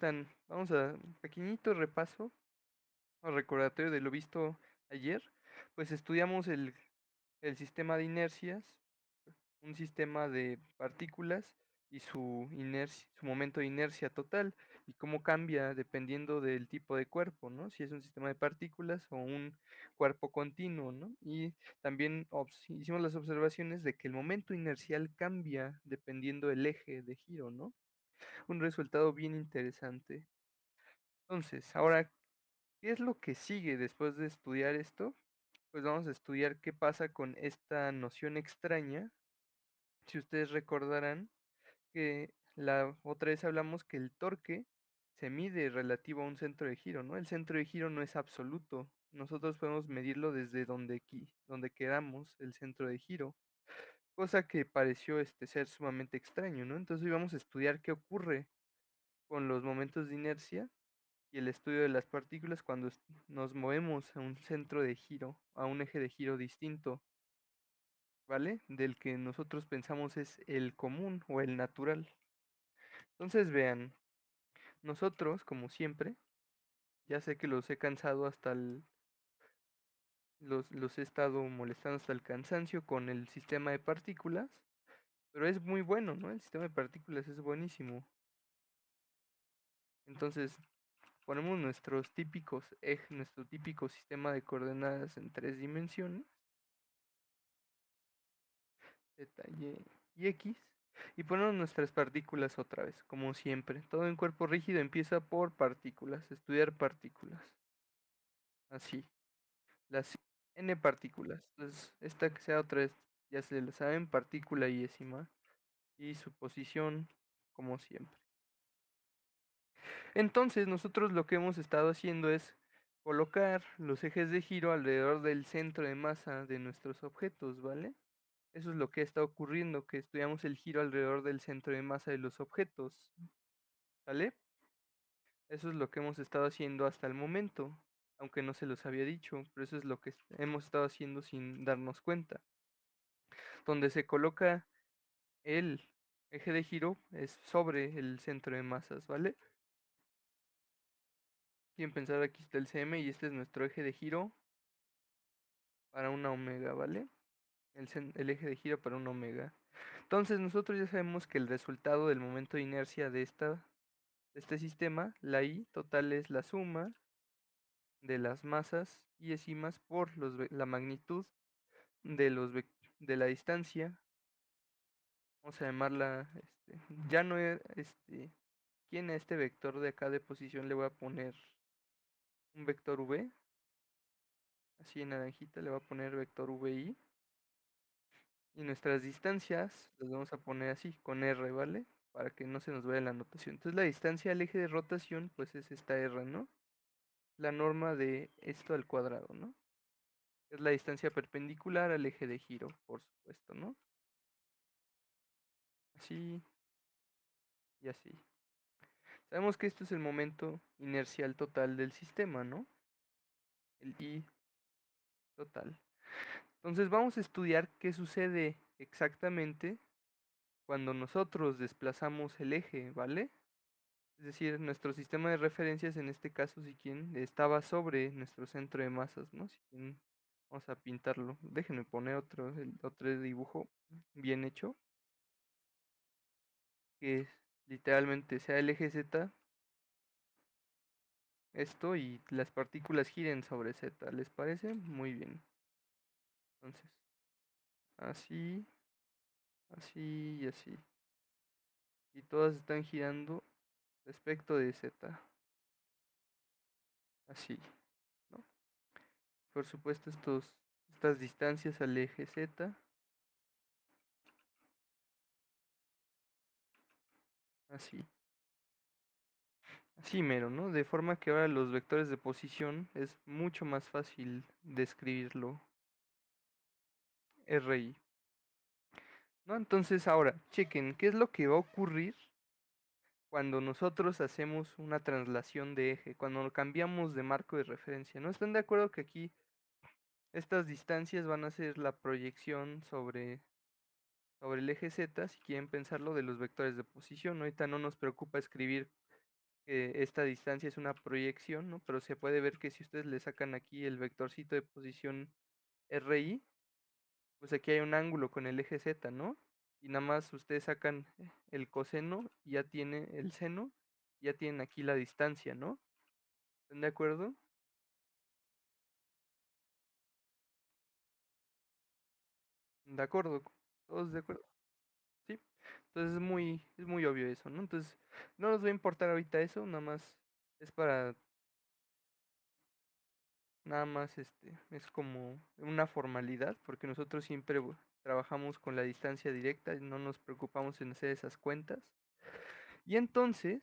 Vamos a un pequeñito repaso o recordatorio de lo visto ayer. Pues estudiamos el sistema de inercias, un sistema de partículas y su momento de inercia total y cómo cambia dependiendo del tipo de cuerpo, ¿no? Si es un sistema de partículas o un cuerpo continuo, ¿no? Y también hicimos las observaciones de que el momento inercial cambia dependiendo del eje de giro, ¿no? Un resultado bien interesante. Entonces, ahora, ¿qué es lo que sigue después de estudiar esto? Pues vamos a estudiar qué pasa con esta noción extraña. Si ustedes recordarán que la otra vez hablamos que el torque se mide relativo a un centro de giro, ¿no? El centro de giro no es absoluto. Nosotros podemos medirlo desde donde queramos el centro de giro, cosa que pareció ser sumamente extraño, ¿no? Entonces hoy vamos a estudiar qué ocurre con los momentos de inercia y el estudio de las partículas cuando nos movemos a un centro de giro, a un eje de giro distinto, ¿vale? Del que nosotros pensamos es el común o el natural. Entonces vean, nosotros, como siempre, ya sé que los he cansado los he estado molestando hasta el cansancio con el sistema de partículas, pero es muy bueno, ¿no? El sistema de partículas es buenísimo. Entonces, ponemos nuestro típico sistema de coordenadas en 3 dimensiones, Z, y X, y ponemos nuestras partículas otra vez, como siempre. Todo en cuerpo rígido empieza por partículas, estudiar partículas. Así, las n partículas. Entonces, esta que sea otra vez, ya se la saben, partícula iésima, y su posición, como siempre. Entonces, nosotros lo que hemos estado haciendo es colocar los ejes de giro alrededor del centro de masa de nuestros objetos, ¿vale? Eso es lo que está ocurriendo, que estudiamos el giro alrededor del centro de masa de los objetos, ¿vale? Eso es lo que hemos estado haciendo hasta el momento, aunque no se los había dicho, pero eso es lo que hemos estado haciendo sin darnos cuenta. Donde se coloca el eje de giro es sobre el centro de masas, ¿vale? Quieren pensar, aquí está el CM y este es nuestro eje de giro para una omega, ¿vale? El eje de giro para una omega. Entonces nosotros ya sabemos que el resultado del momento de inercia de este sistema, la I total es la suma de las masas iésimas por la magnitud de la distancia. Vamos a llamarla, ya no es, ¿quién a este vector de acá de posición le voy a poner un vector V? Así en naranjita le voy a poner vector VI. Y nuestras distancias las vamos a poner así, con R, ¿vale? Para que no se nos vaya la notación. Entonces la distancia al eje de rotación, pues es esta R, ¿no? La norma de esto al cuadrado, ¿no? Es la distancia perpendicular al eje de giro, por supuesto, ¿no? Así y así. Sabemos que esto es el momento inercial total del sistema, ¿no? El I total. Entonces vamos a estudiar qué sucede exactamente cuando nosotros desplazamos el eje, ¿vale? Es decir, nuestro sistema de referencias, en este caso, si quieren, estaba sobre nuestro centro de masas, ¿no? Si quieren, vamos a pintarlo. Déjenme poner otro dibujo bien hecho, que literalmente sea el eje Z, esto, y las partículas giren sobre Z. ¿Les parece? Muy bien. Entonces, así, así y así. Y todas están girando respecto de Z. Así, ¿no? Por supuesto, estas distancias al eje Z. Así. Así mero, ¿no? De forma que ahora los vectores de posición es mucho más fácil describirlo. RI. ¿No? Entonces ahora, chequen, ¿qué es lo que va a ocurrir cuando nosotros hacemos una traslación de eje? Cuando cambiamos de marco de referencia, ¿no? ¿Están de acuerdo que aquí estas distancias van a ser la proyección sobre el eje Z, si quieren pensarlo, de los vectores de posición? Ahorita no nos preocupa escribir que esta distancia es una proyección, ¿no? Pero se puede ver que si ustedes le sacan aquí el vectorcito de posición RI, pues aquí hay un ángulo con el eje Z, ¿no? Y nada más ustedes sacan el coseno y ya tiene el seno, ya tienen aquí la distancia, ¿no? ¿Están de acuerdo? De acuerdo, todos de acuerdo. Sí. Entonces es muy obvio eso, ¿no? Entonces, no nos va a importar ahorita eso, nada más es para, nada más es como una formalidad, porque nosotros siempre trabajamos con la distancia directa y no nos preocupamos en hacer esas cuentas. Y entonces,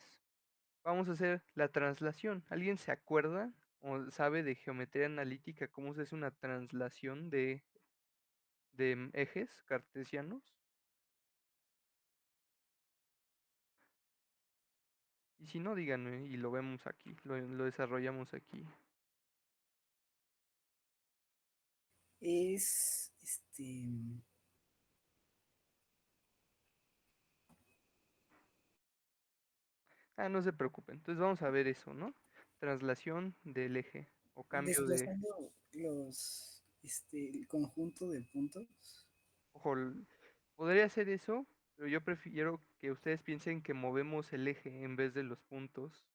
vamos a hacer la traslación. ¿Alguien se acuerda o sabe de geometría analítica cómo se hace una traslación de ejes cartesianos? Y si no, díganme y lo vemos aquí, lo desarrollamos aquí. Es, Ah, no se preocupen. Entonces vamos a ver eso, ¿no? Traslación del eje o cambio de... desplazando el conjunto de puntos. Ojo, podría ser eso, pero yo prefiero que ustedes piensen que movemos el eje en vez de los puntos.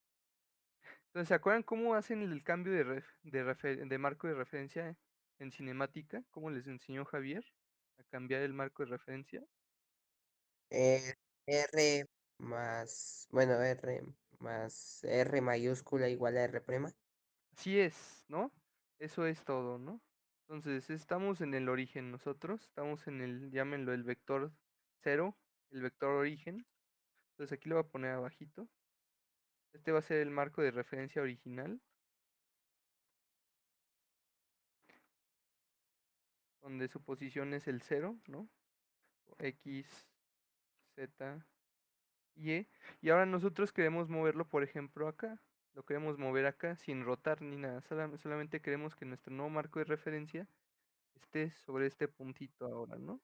Entonces, ¿se acuerdan cómo hacen el cambio de marco de referencia en cinemática? ¿Cómo les enseñó Javier a cambiar el marco de referencia? Eh, R más, bueno, R más R mayúscula igual a R prima. Así es, ¿no? Eso es todo, ¿no? Entonces, estamos en el origen nosotros, estamos en el, llámenlo el vector cero, el vector origen. Entonces aquí lo voy a poner abajito. Este va a ser el marco de referencia original, donde su posición es el cero, ¿no? X, Z, Y. Y ahora nosotros queremos moverlo, por ejemplo, acá. Lo queremos mover acá sin rotar ni nada. Solamente queremos que nuestro nuevo marco de referencia esté sobre este puntito ahora, ¿no?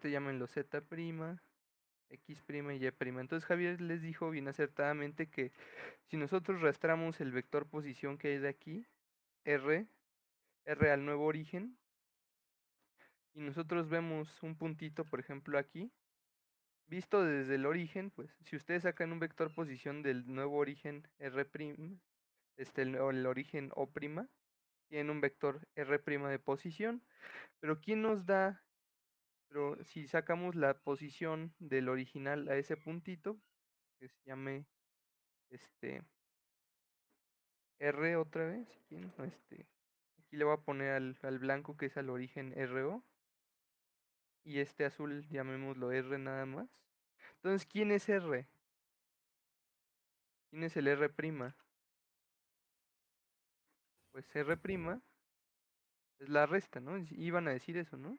Llámenlo Z', X' y Y'. Entonces Javier les dijo bien acertadamente que si nosotros restamos el vector posición que hay de aquí, R, R al nuevo origen, y nosotros vemos un puntito, por ejemplo, aquí, visto desde el origen, pues si ustedes sacan un vector posición del nuevo origen R', el origen O', tienen un vector R' de posición, pero ¿quién nos da? Pero si sacamos la posición del original a ese puntito, que se llame este R otra vez, ¿quién? Aquí le voy a poner al blanco que es al origen RO, y este azul llamémoslo R nada más. Entonces, ¿quién es R? ¿Quién es el R'? Pues R' es la resta, ¿no? Iban a decir eso, ¿no?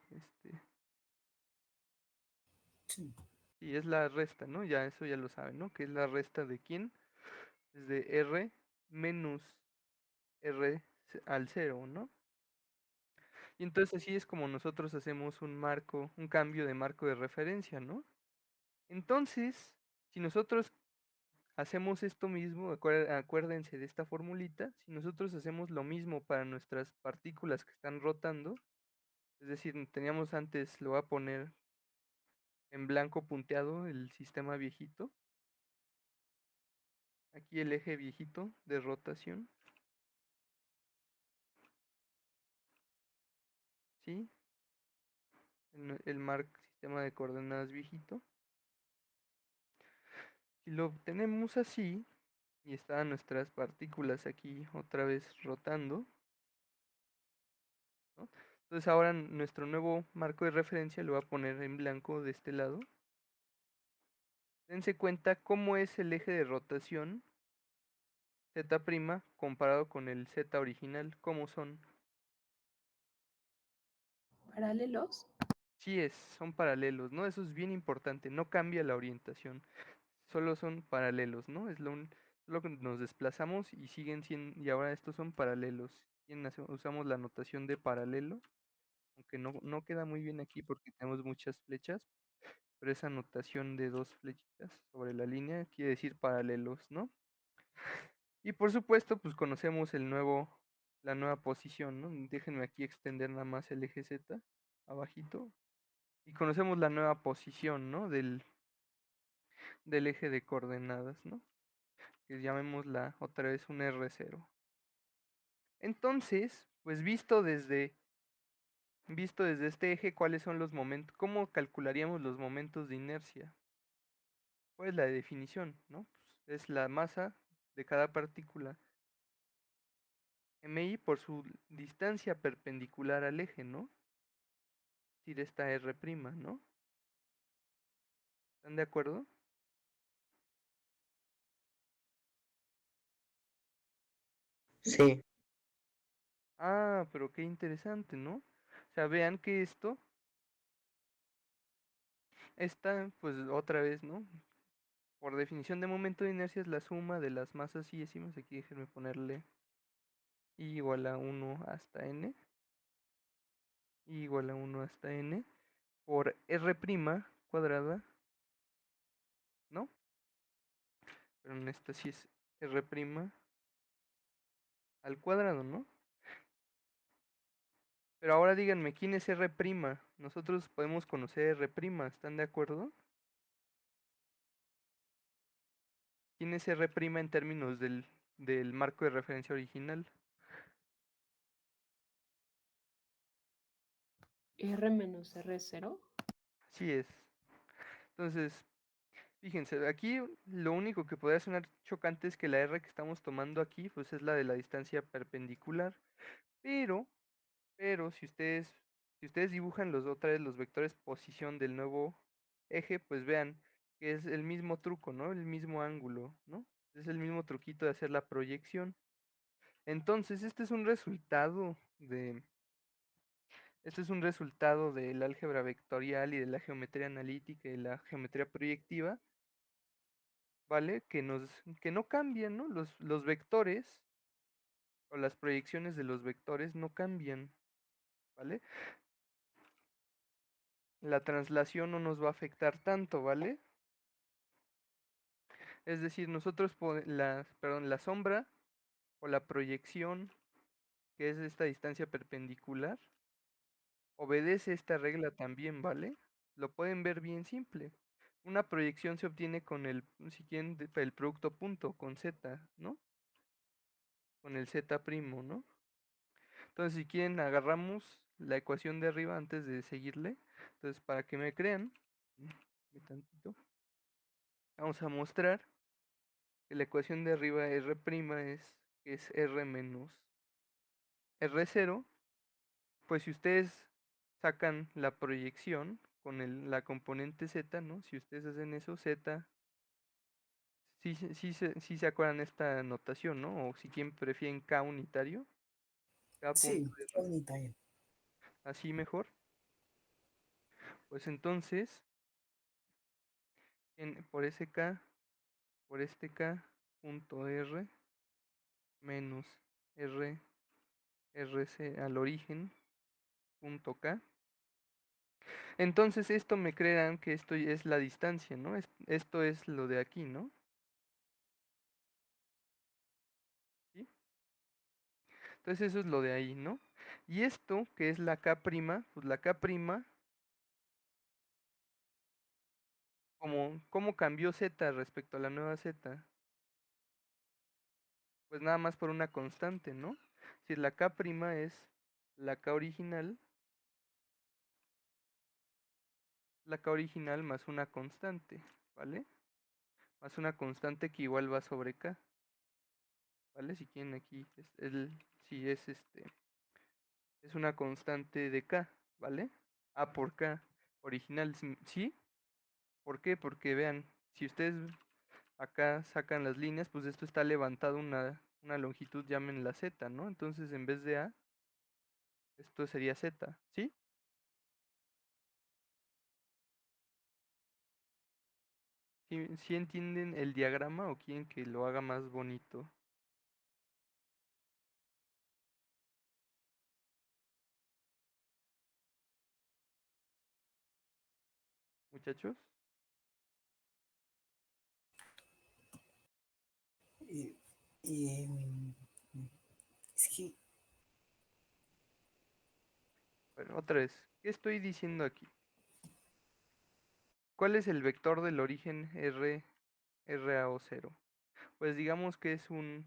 Sí. Sí, es la resta, ¿no? Ya eso ya lo saben, ¿no? Que es la resta de quién? Es de R menos R al cero, ¿no? Y entonces así es como nosotros hacemos un marco, un cambio de marco de referencia, ¿no? Entonces, si nosotros hacemos esto mismo, acuérdense de esta formulita, si nosotros hacemos lo mismo para nuestras partículas que están rotando, es decir, teníamos antes, lo voy a poner en blanco punteado el sistema viejito, aquí el eje viejito de rotación, ¿sí? Sistema de coordenadas viejito. Si lo tenemos así, y están nuestras partículas aquí otra vez rotando, ¿no? Entonces ahora nuestro nuevo marco de referencia lo voy a poner en blanco de este lado. Dense cuenta cómo es el eje de rotación Z' comparado con el Z original, cómo son. Paralelos. Sí son paralelos, ¿no? Eso es bien importante, no cambia la orientación, solo son paralelos, ¿no? Solo que nos desplazamos y siguen siendo, y ahora estos son paralelos. Usamos la notación de paralelo, aunque no queda muy bien aquí porque tenemos muchas flechas, pero esa notación de dos flechitas sobre la línea quiere decir paralelos, ¿no? Y por supuesto, pues conocemos la nueva posición, ¿no? Déjenme aquí extender nada más el eje Z abajito. Y conocemos la nueva posición, ¿no? Del eje de coordenadas, ¿no? Que llamémosla otra vez un R0. Entonces, pues visto desde este eje, ¿cuáles son los momentos? ¿Cómo calcularíamos los momentos de inercia? ¿Cuál es la definición, no? Pues es la masa de cada partícula mi por su distancia perpendicular al eje, ¿no? Es decir, esta R', ¿no? ¿Están de acuerdo? Sí, Ah, pero qué interesante, ¿no? O sea, vean que esto está, pues otra vez, ¿no? Por definición de momento de inercia es la suma de las masas y décimas. Aquí déjenme ponerle I igual a 1 hasta n. I igual a 1 hasta n. Por R' cuadrada, ¿no? Pero en esta sí es R' al cuadrado, ¿no? Pero ahora díganme, ¿quién es R'? Nosotros podemos conocer R', ¿están de acuerdo? ¿Quién es R' en términos del marco de referencia original? R menos R0. Así es. Entonces, fíjense, aquí lo único que podría sonar chocante es que la R que estamos tomando aquí, pues es la de la distancia perpendicular. Pero, pero si ustedes dibujan otra vez los vectores posición del nuevo eje, pues vean que es el mismo truco, ¿no? El mismo ángulo, ¿no? Es el mismo truquito de hacer la proyección. Entonces, este es un resultado del álgebra vectorial y de la geometría analítica y la geometría proyectiva, ¿vale? Que no cambian, ¿no? Los vectores o las proyecciones de los vectores no cambian, ¿vale? La traslación no nos va a afectar tanto, ¿vale? Es decir, la sombra o la proyección, que es esta distancia perpendicular, obedece esta regla también, ¿vale? Lo pueden ver bien simple. Una proyección se obtiene con si quieren, el producto punto, con z, ¿no? Con el z', ¿no? Entonces, si quieren, agarramos la ecuación de arriba antes de seguirle. Entonces, para que me crean, tantito, vamos a mostrar que la ecuación de arriba es R menos R0. Pues si ustedes sacan la proyección con la componente z, ¿no? Si ustedes hacen eso, z, sí se acuerdan esta notación, ¿no? O si quieren prefieren k unitario, k punto Sí, R, Unitime. así mejor. Pues entonces, por ese k, por este k punto R menos R, RC al origen punto k. Entonces esto me creerán que esto es la distancia, ¿no? Esto es lo de aquí, ¿no? ¿Sí? Entonces eso es lo de ahí, ¿no? Y esto, que es la K', pues la K', ¿cómo cambió Z respecto a la nueva Z? Pues nada más por una constante, ¿no? Si la K' es la K original más una constante, ¿vale? Más una constante que igual va sobre K, ¿vale? Si quieren aquí, si es una constante de K, ¿vale? A por K original, ¿sí? ¿Por qué? Porque vean, si ustedes acá sacan las líneas, pues esto está levantado una longitud, llámenla Z, ¿no? Entonces en vez de A, esto sería Z, ¿sí? ¿Sí entienden el diagrama o quieren que lo haga más bonito, muchachos? Em, es que, Bueno, otra vez, ¿qué estoy diciendo aquí? ¿Cuál es el vector del origen RAO 0? Pues digamos que es un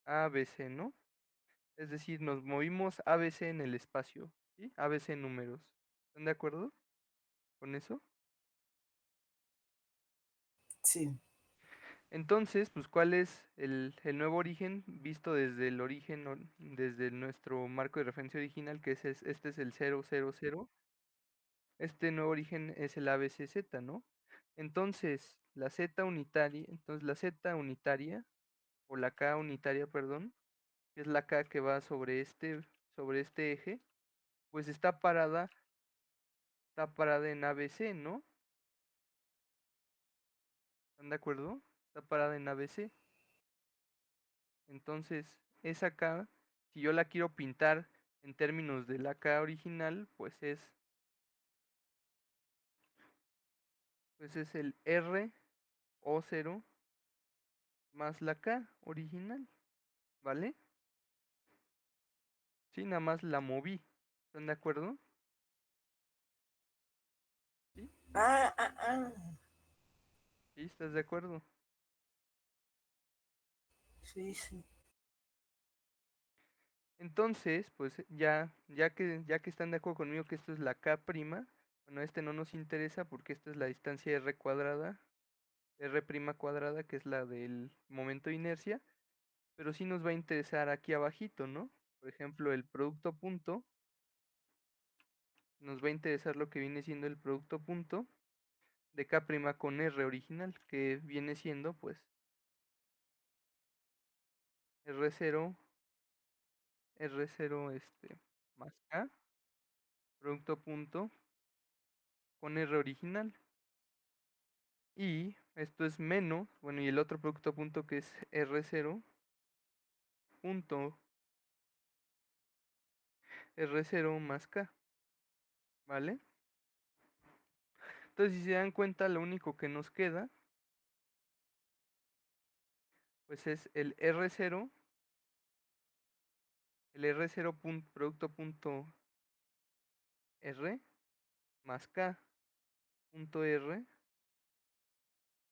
ABC, ¿no? Es decir, nos movimos ABC en el espacio, ¿sí? ABC números. ¿Están de acuerdo con eso? sí, Entonces, pues, ¿cuál es el nuevo origen visto desde el origen, desde nuestro marco de referencia original, que este es el 000? Este nuevo origen es el ABCZ, ¿no? Entonces la Z unitaria, o la K unitaria, perdón, que es la K que va sobre este eje, pues está parada en ABC, ¿no? ¿Están de acuerdo? Está parada en ABC. Entonces, esa K, si yo la quiero pintar en términos de la K original, pues es el R o 0 más la K original, ¿vale? Sí, nada más la moví. ¿Están de acuerdo? Sí, ah, ah, ah, sí, ¿estás de acuerdo? sí, sí, Entonces, pues ya que están de acuerdo conmigo que esto es la K prima, bueno, este no nos interesa porque esta es la distancia R cuadrada, R prima cuadrada, que es la del momento de inercia, pero sí nos va a interesar aquí abajito, ¿no? Por ejemplo, el producto punto, nos va a interesar lo que viene siendo el producto punto de K prima con R original, que viene siendo pues R0, R0 más K, producto punto con R original. Y esto es menos, bueno, y el otro producto punto que es R0 punto R0 más K, ¿vale? Entonces, si se dan cuenta, lo único que nos queda, pues es el R0 producto punto R más K punto R,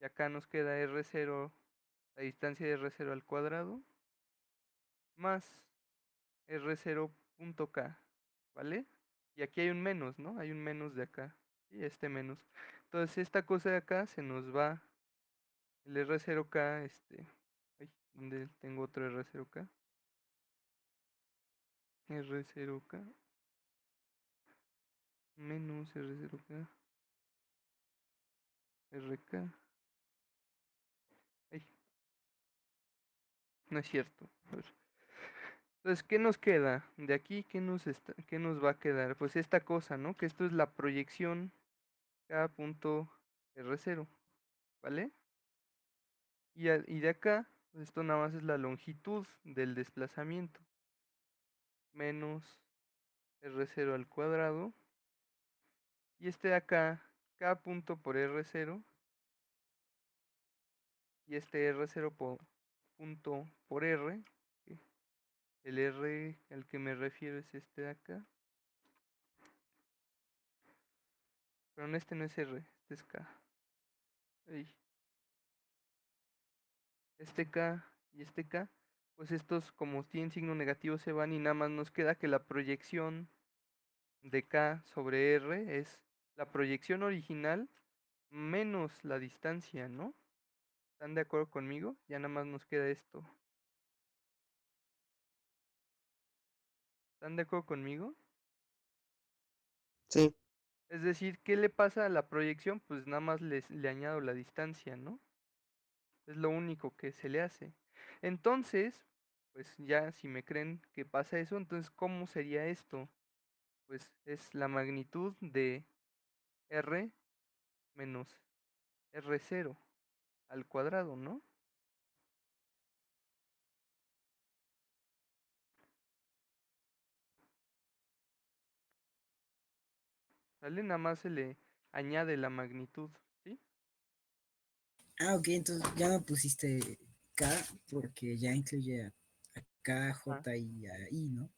y acá nos queda R0, la distancia de R0 al cuadrado, más R0 punto K, ¿vale? Y aquí hay un menos, ¿no? Hay un menos de acá, y este menos. Entonces, esta cosa de acá se nos va, el R0K, ay, ¿dónde tengo otro R0K? R0K menos R0K, RK, ay, no es cierto. A ver. Entonces, ¿qué nos queda? De aquí, qué nos va a quedar? Pues esta cosa, ¿no? Que esto es la proyección K punto R0, ¿vale? Y de acá, pues esto nada más es la longitud del desplazamiento, menos R0 al cuadrado. Y este de acá, K punto por R0, y este R0 punto por R, que el R al que me refiero es este de acá, pero no, este no es R, este es K. Ay, este K y este K, pues estos como tienen signo negativo se van y nada más nos queda que la proyección de K sobre R es la proyección original menos la distancia, ¿no? ¿Están de acuerdo conmigo? Ya nada más nos queda esto. ¿Están de acuerdo conmigo? Sí, Es decir, ¿qué le pasa a la proyección? Pues nada más le añado la distancia, ¿no? Es lo único que se le hace. Entonces, pues ya si me creen que pasa eso, entonces ¿cómo sería esto? Pues es la magnitud de R menos R0 al cuadrado, ¿no? ¿Sale? Nada más se le añade la magnitud, ¿sí? ah, ok, entonces ya no pusiste K porque ya incluye a K, Ah, J y a I, ¿no?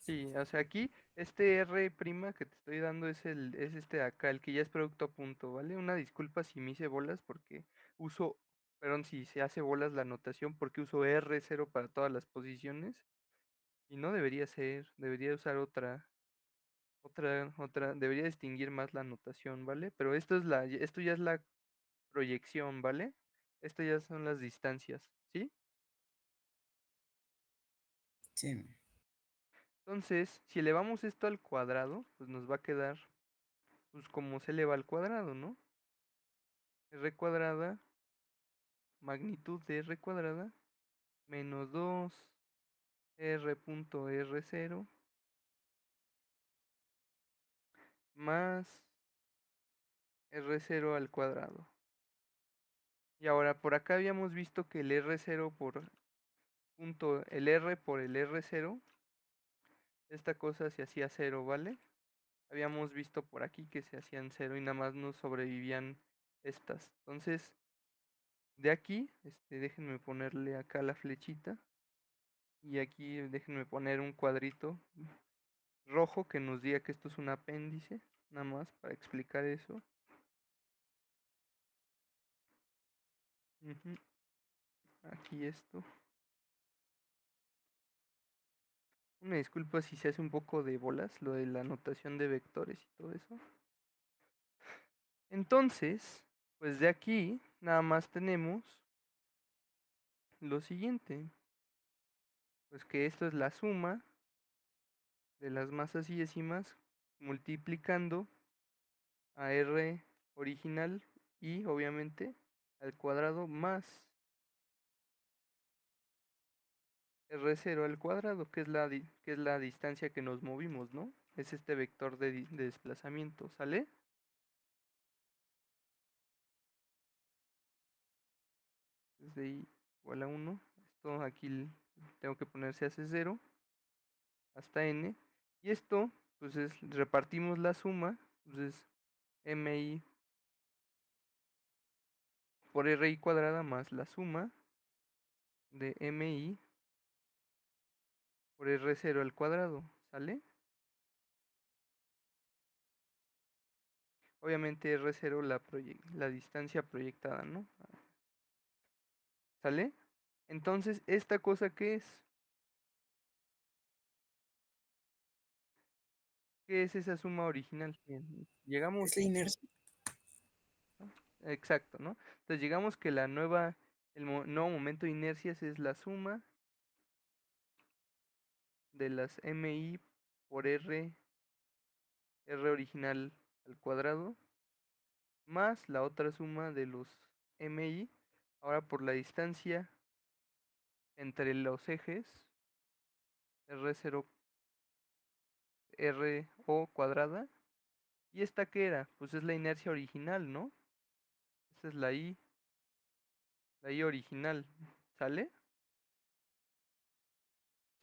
sí, o sea, aquí este R' que te estoy dando es este de acá, el que ya es producto a punto, ¿vale? Una disculpa si me hice bolas porque uso, perdón, si se hace bolas la notación porque uso R0 para todas las posiciones y no debería ser, debería usar otra, debería distinguir más la notación, ¿vale? Pero esto ya es la proyección, ¿vale? Esto ya son las distancias, ¿sí? Sí, Entonces, si elevamos esto al cuadrado, pues nos va a quedar, pues como se eleva al cuadrado, ¿no? R cuadrada, magnitud de R cuadrada, menos 2 R punto R0, más R0 al cuadrado. Y ahora, por acá habíamos visto que el R0 por punto, el R por el R0, esta cosa se hacía cero, ¿vale? Habíamos visto por aquí que se hacían cero y nada más nos sobrevivían estas. Entonces, de aquí, déjenme ponerle acá la flechita y aquí déjenme poner un cuadrito rojo que nos diga que esto es un apéndice, nada más para explicar eso. Ujú, aquí esto. Una disculpa si se hace un poco de bolas, lo de la anotación de vectores y todo eso. Entonces, pues de aquí nada más tenemos lo siguiente, pues que esto es la suma de las masas y décimas multiplicando a R original y obviamente al cuadrado más R0 al cuadrado, que es que es la distancia que nos movimos, ¿no? Es este vector de desplazamiento, ¿sale? Desde ahí igual a 1. Esto aquí tengo que poner se hace 0 hasta n. Y esto, pues repartimos la suma, entonces mi por ri cuadrada más la suma de mi por r0 al cuadrado, ¿sale? Obviamente R0 la distancia proyectada, ¿no? ¿Sale? Entonces, ¿esta cosa qué es? ¿Qué es esa suma original? Bien, llegamos, es la inercia. exacto, ¿no? Entonces llegamos que el nuevo momento de inercias es la suma de las mi por r original al cuadrado, más la otra suma de los mi, ahora por la distancia entre los ejes, r0 ro cuadrada. ¿Y esta qué era? Pues es la inercia original, ¿no? Esta es la I original. ¿Sale?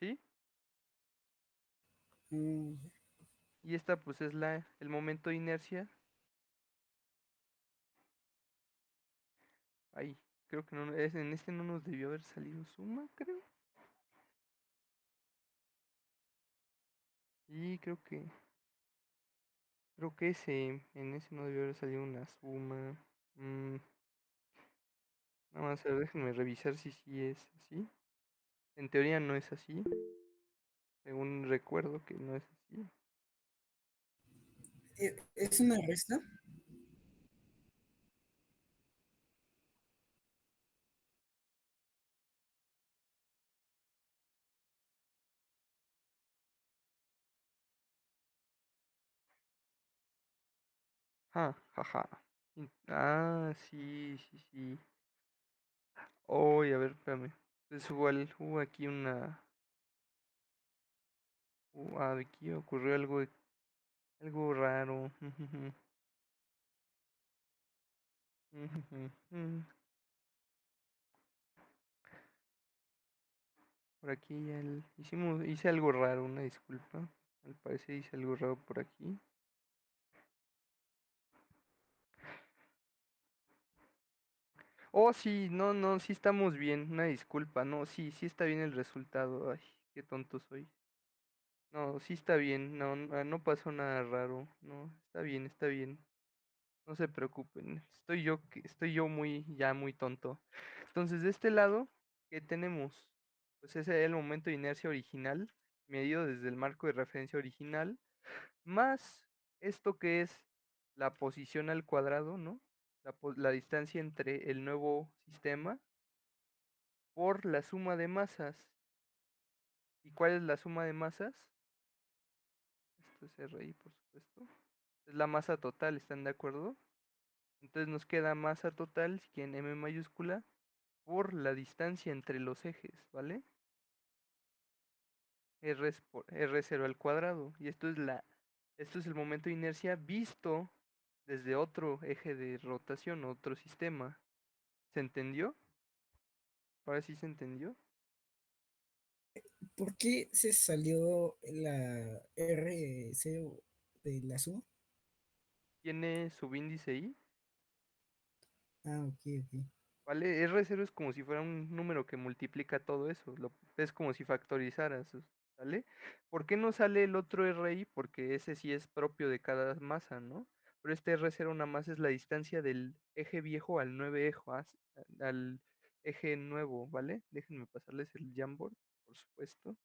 ¿Sí? Mm, Y esta pues es el momento de inercia. Ahí, creo que no, en este no nos debió haber salido suma, creo. Y creo que en ese no debió haber salido una suma. Mm, nada más, a ver, déjenme revisar si sí es así. En teoría no es así, según recuerdo que no es así. ¿Es una resta? Jaja. Sí, sí, sí. Oh, a ver, espérame. Entonces hubo aquí aquí ocurrió algo raro. Por aquí hice algo raro, una disculpa. Al parecer hice algo raro por aquí. Oh, sí, no, no, sí estamos bien, una disculpa, no, sí, sí está bien el resultado, ay, qué tonto soy. No, sí está bien, no, no, no pasó nada raro, no, está bien, está bien, no se preocupen, estoy yo muy, ya muy tonto. Entonces, de este lado, ¿qué tenemos? Pues ese es el momento de inercia original, medido desde el marco de referencia original, más esto que es la posición al cuadrado, ¿no? La distancia entre el nuevo sistema por la suma de masas. ¿Y cuál es la suma de masas? Esto es RI, por supuesto. Es la masa total, ¿están de acuerdo? Entonces nos queda masa total, que en M mayúscula, por la distancia entre los ejes, ¿vale? R0 al cuadrado. Y esto es el momento de inercia visto desde otro eje de rotación, otro sistema. ¿Se entendió? Ahora sí se entendió. ¿Por qué se salió la R0 de la suma? Tiene subíndice I, Ah, ok, ok. ¿vale? R0 es como si fuera un número que multiplica todo eso. Es como si factorizaras, ¿vale? ¿Por qué no sale el otro RI? Porque ese sí es propio de cada masa, ¿no? Pero este R0 nada más es la distancia del eje viejo al nuevo eje, al eje nuevo, ¿vale? Déjenme pasarles el Jamboard, por supuesto.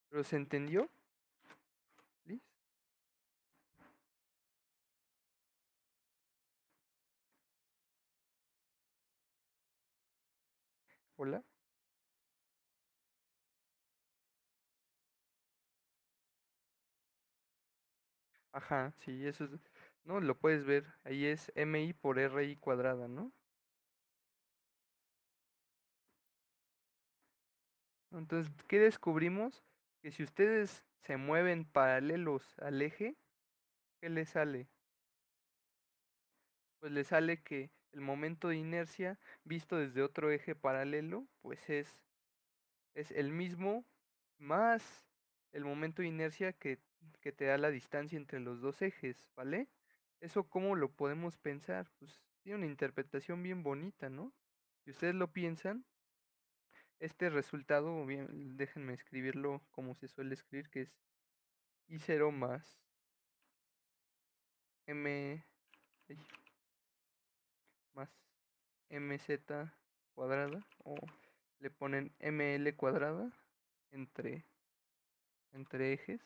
¿Pero se entendió? ¿Liz? ¿Hola? Ajá, sí, eso es, no, lo puedes ver, ahí es MI por RI cuadrada, ¿no? Entonces, ¿qué descubrimos? Que si ustedes se mueven paralelos al eje, ¿qué les sale? Pues les sale que el momento de inercia visto desde otro eje paralelo, pues es el mismo más el momento de inercia que te da la distancia entre los dos ejes, ¿vale? ¿Eso cómo lo podemos pensar? Pues tiene una interpretación bien bonita, ¿no? Si ustedes lo piensan, este resultado, bien, déjenme escribirlo como se suele escribir, que es I0 más M, ay, más MZ cuadrada, o le ponen ML cuadrada entre, entre ejes,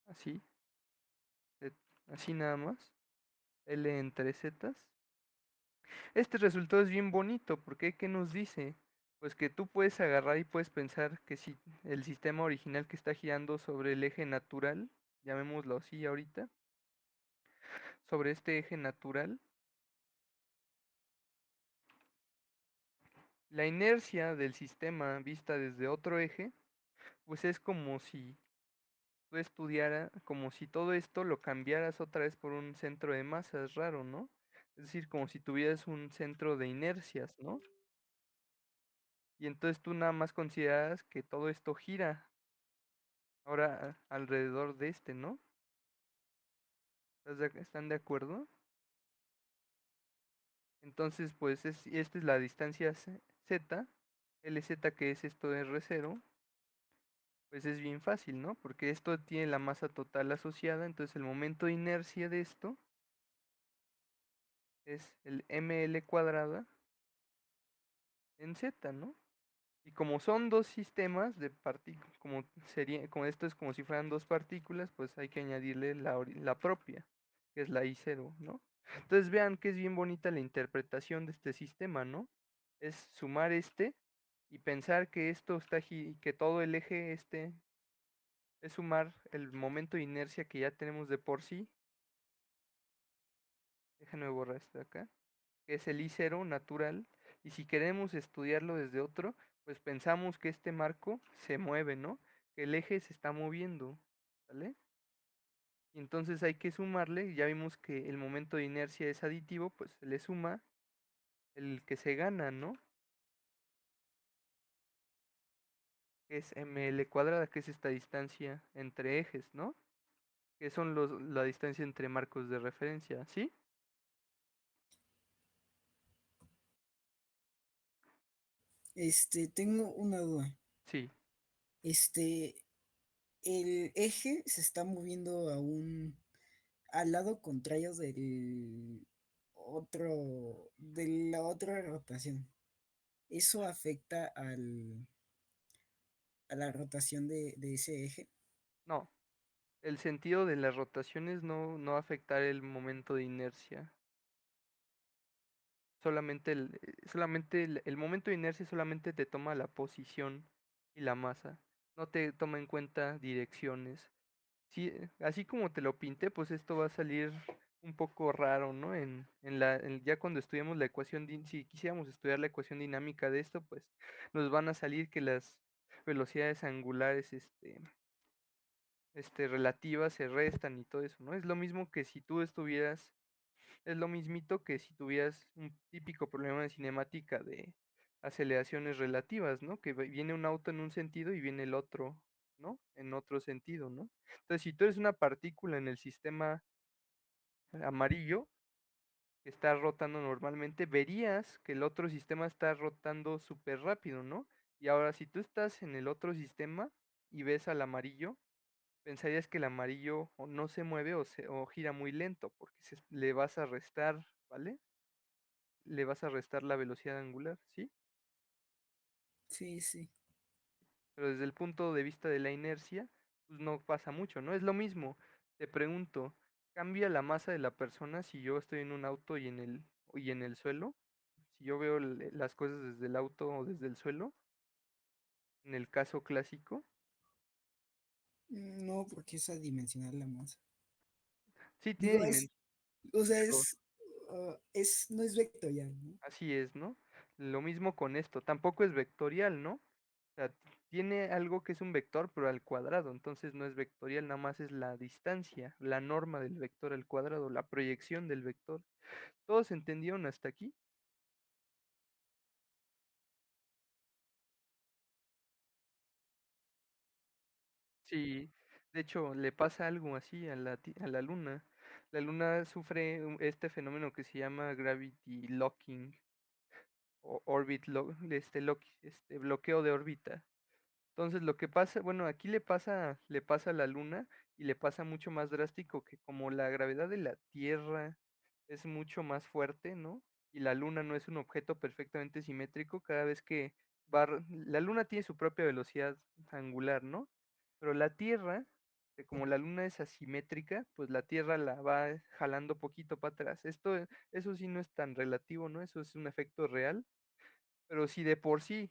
así, de- así nada más, L entre Z. Este resultado es bien bonito, porque ¿qué nos dice? Pues que tú puedes agarrar y puedes pensar que si el sistema original que está girando sobre el eje natural, llamémoslo así ahorita, sobre este eje natural, la inercia del sistema vista desde otro eje, pues es como si tú estudiara, como si todo esto lo cambiaras otra vez por un centro de masas raro, ¿no? Es decir, como si tuvieras un centro de inercias, ¿no? Y entonces tú nada más consideras que todo esto gira ahora alrededor de este, ¿no? ¿Están de acuerdo? Entonces, pues esta es la distancia z, LZ que es esto de R0, pues es bien fácil, ¿no? Porque esto tiene la masa total asociada, entonces el momento de inercia de esto es el ml cuadrada en z, ¿no? Y como son dos sistemas de partículas, como esto es como si fueran dos partículas, pues hay que añadirle la propia, que es la I0, ¿no? Entonces vean que es bien bonita la interpretación de este sistema, ¿no? Es sumar este y pensar que esto que todo el eje este es sumar el momento de inercia que ya tenemos de por sí. Déjenme borrar esto de acá, que es el I0 natural, y si queremos estudiarlo desde otro, pues pensamos que este marco se mueve, ¿no? Que el eje se está moviendo, ¿vale? Y entonces hay que sumarle, ya vimos que el momento de inercia es aditivo, pues se le suma el que se gana, ¿no? Que es ml cuadrada, que es esta distancia entre ejes, ¿no? Que son la distancia entre marcos de referencia, ¿sí? Tengo una duda. Sí, Este, el eje se está moviendo al lado contrario de la otra rotación. ¿Eso afecta a la rotación de ese eje? no. El sentido de las rotaciones no va a afectar el momento de inercia. El momento de inercia solamente te toma la posición y la masa. No te toma en cuenta direcciones. Sí, así como te lo pinté, pues esto va a salir un poco raro, ¿no? Ya cuando estudiamos la si quisiéramos estudiar la ecuación dinámica de esto, pues nos van a salir que las velocidades angulares, relativas se restan y todo eso, ¿no? Es lo mismo que si tú estuvieras Es lo mismito que si tuvieras un típico problema de cinemática de aceleraciones relativas, ¿no? Que viene un auto en un sentido y viene el otro, ¿no? En otro sentido, ¿no? Entonces, si tú eres una partícula en el sistema amarillo que está rotando normalmente, verías que el otro sistema está rotando súper rápido, ¿no? Y ahora, si tú estás en el otro sistema y ves al amarillo, pensarías que el amarillo o no se mueve o gira muy lento, porque le vas a restar, ¿vale? Le vas a restar la velocidad angular, ¿sí? Sí, sí. Pero desde el punto de vista de la inercia, pues no pasa mucho, ¿no? Es lo mismo. Te pregunto, ¿cambia la masa de la persona si yo estoy en un auto y en el suelo? Si yo veo las cosas desde el auto o desde el suelo, en el caso clásico, No, porque es adimensional la masa. sí tiene Digo, dimensión, o sea, pero no es vectorial, ¿no? así es, ¿no? Lo mismo con esto, tampoco es vectorial, ¿no? O sea, tiene algo que es un vector, pero al cuadrado, entonces no es vectorial, nada más es la distancia, la norma del vector al cuadrado, la proyección del vector. ¿Todos entendieron hasta aquí? Sí, de hecho, le pasa algo así a la Luna. La Luna sufre este fenómeno que se llama gravity locking o bloqueo de órbita. Entonces lo que pasa, bueno, aquí le pasa a la Luna y le pasa mucho más drástico que como la gravedad de la Tierra es mucho más fuerte, ¿no? Y la Luna no es un objeto perfectamente simétrico, cada vez que la Luna tiene su propia velocidad angular, ¿no? Pero la Tierra, que como la Luna es asimétrica, pues la Tierra la va jalando poquito para atrás. Eso sí no es tan relativo, ¿no? Eso es un efecto real. Pero si de por sí,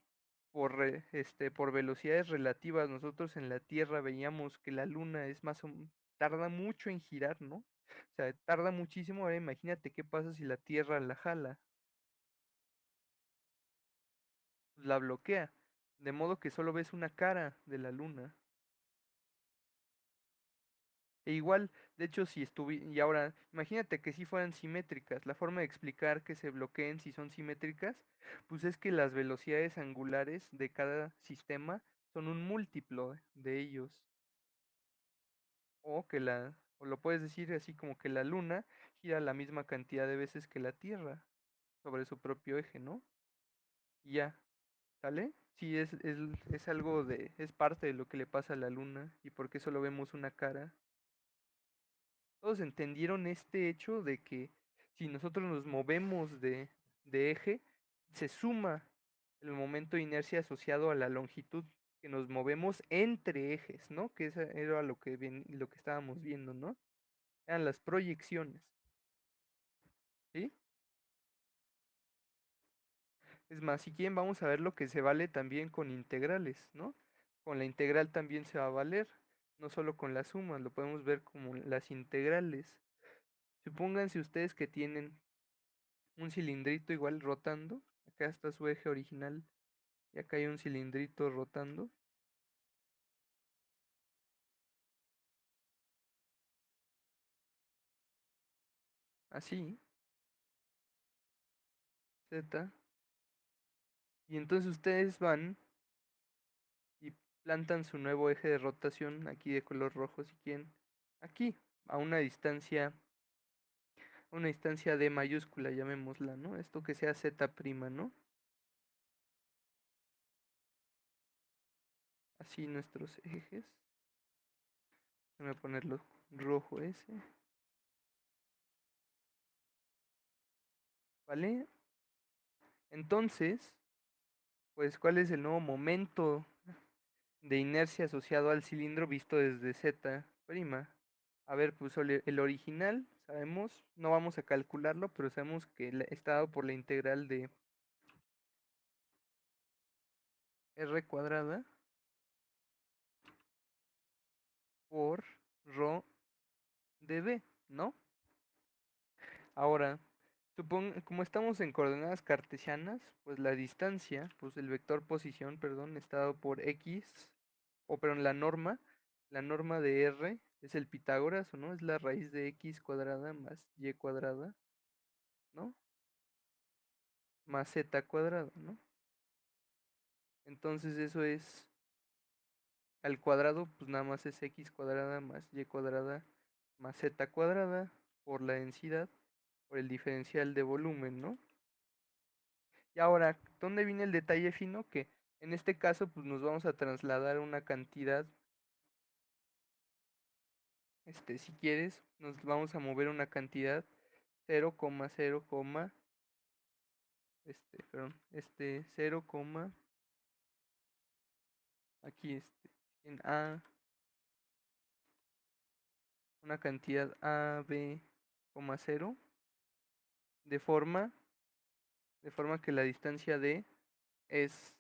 por velocidades relativas, nosotros en la Tierra veíamos que la Luna tarda mucho en girar, ¿no? O sea, tarda muchísimo. Ahora imagínate qué pasa si la Tierra la jala, pues la bloquea, de modo que solo ves una cara de la Luna. E igual, de hecho, y ahora, imagínate que si fueran simétricas, la forma de explicar que se bloqueen si son simétricas, pues es que las velocidades angulares de cada sistema son un múltiplo de ellos. O lo puedes decir así como que la Luna gira la misma cantidad de veces que la Tierra sobre su propio eje, ¿no? Y ya, ¿sale? Sí, es parte de lo que le pasa a la Luna y por qué solo vemos una cara. Todos entendieron este hecho de que si nosotros nos movemos de eje, se suma el momento de inercia asociado a la longitud que nos movemos entre ejes, ¿no? Que eso era lo que estábamos viendo, ¿no? Eran las proyecciones, ¿sí? Es más, si quieren, vamos a ver lo que se vale también con integrales, ¿no? Con la integral también se va a valer, no solo con la suma, lo podemos ver como las integrales. Supónganse ustedes que tienen un cilindrito igual rotando. Acá está su eje original y acá hay un cilindrito rotando. Así, Z. Y entonces ustedes van y plantan su nuevo eje de rotación aquí de color rojo si quieren. Aquí, a una distancia D mayúscula, llamémosla, ¿no? Esto que sea Z', ¿no? así nuestros ejes. Voy a ponerlo rojo ese. ¿Vale? Entonces, pues, ¿cuál es el nuevo momento de inercia asociado al cilindro visto desde Z'? A ver, pues el original, sabemos, no vamos a calcularlo, pero sabemos que está dado por la integral de r cuadrada por rho dv, ¿no? Ahora, como estamos en coordenadas cartesianas, pues la distancia, pues el vector posición, perdón, está dado por x, perdón, la norma de r es el Pitágoras, ¿o no? Es la raíz de x cuadrada más y cuadrada, ¿no? Más z cuadrada, ¿no? Entonces eso es al cuadrado, pues nada más es x cuadrada más y cuadrada más z cuadrada por la densidad, por el diferencial de volumen, ¿no? Y ahora, ¿dónde viene el detalle fino? Que en este caso, pues nos vamos a trasladar una cantidad, si quieres, nos vamos a mover una cantidad 0,0, perdón, 0, aquí, en A, una cantidad A, B, 0, de forma que la distancia D es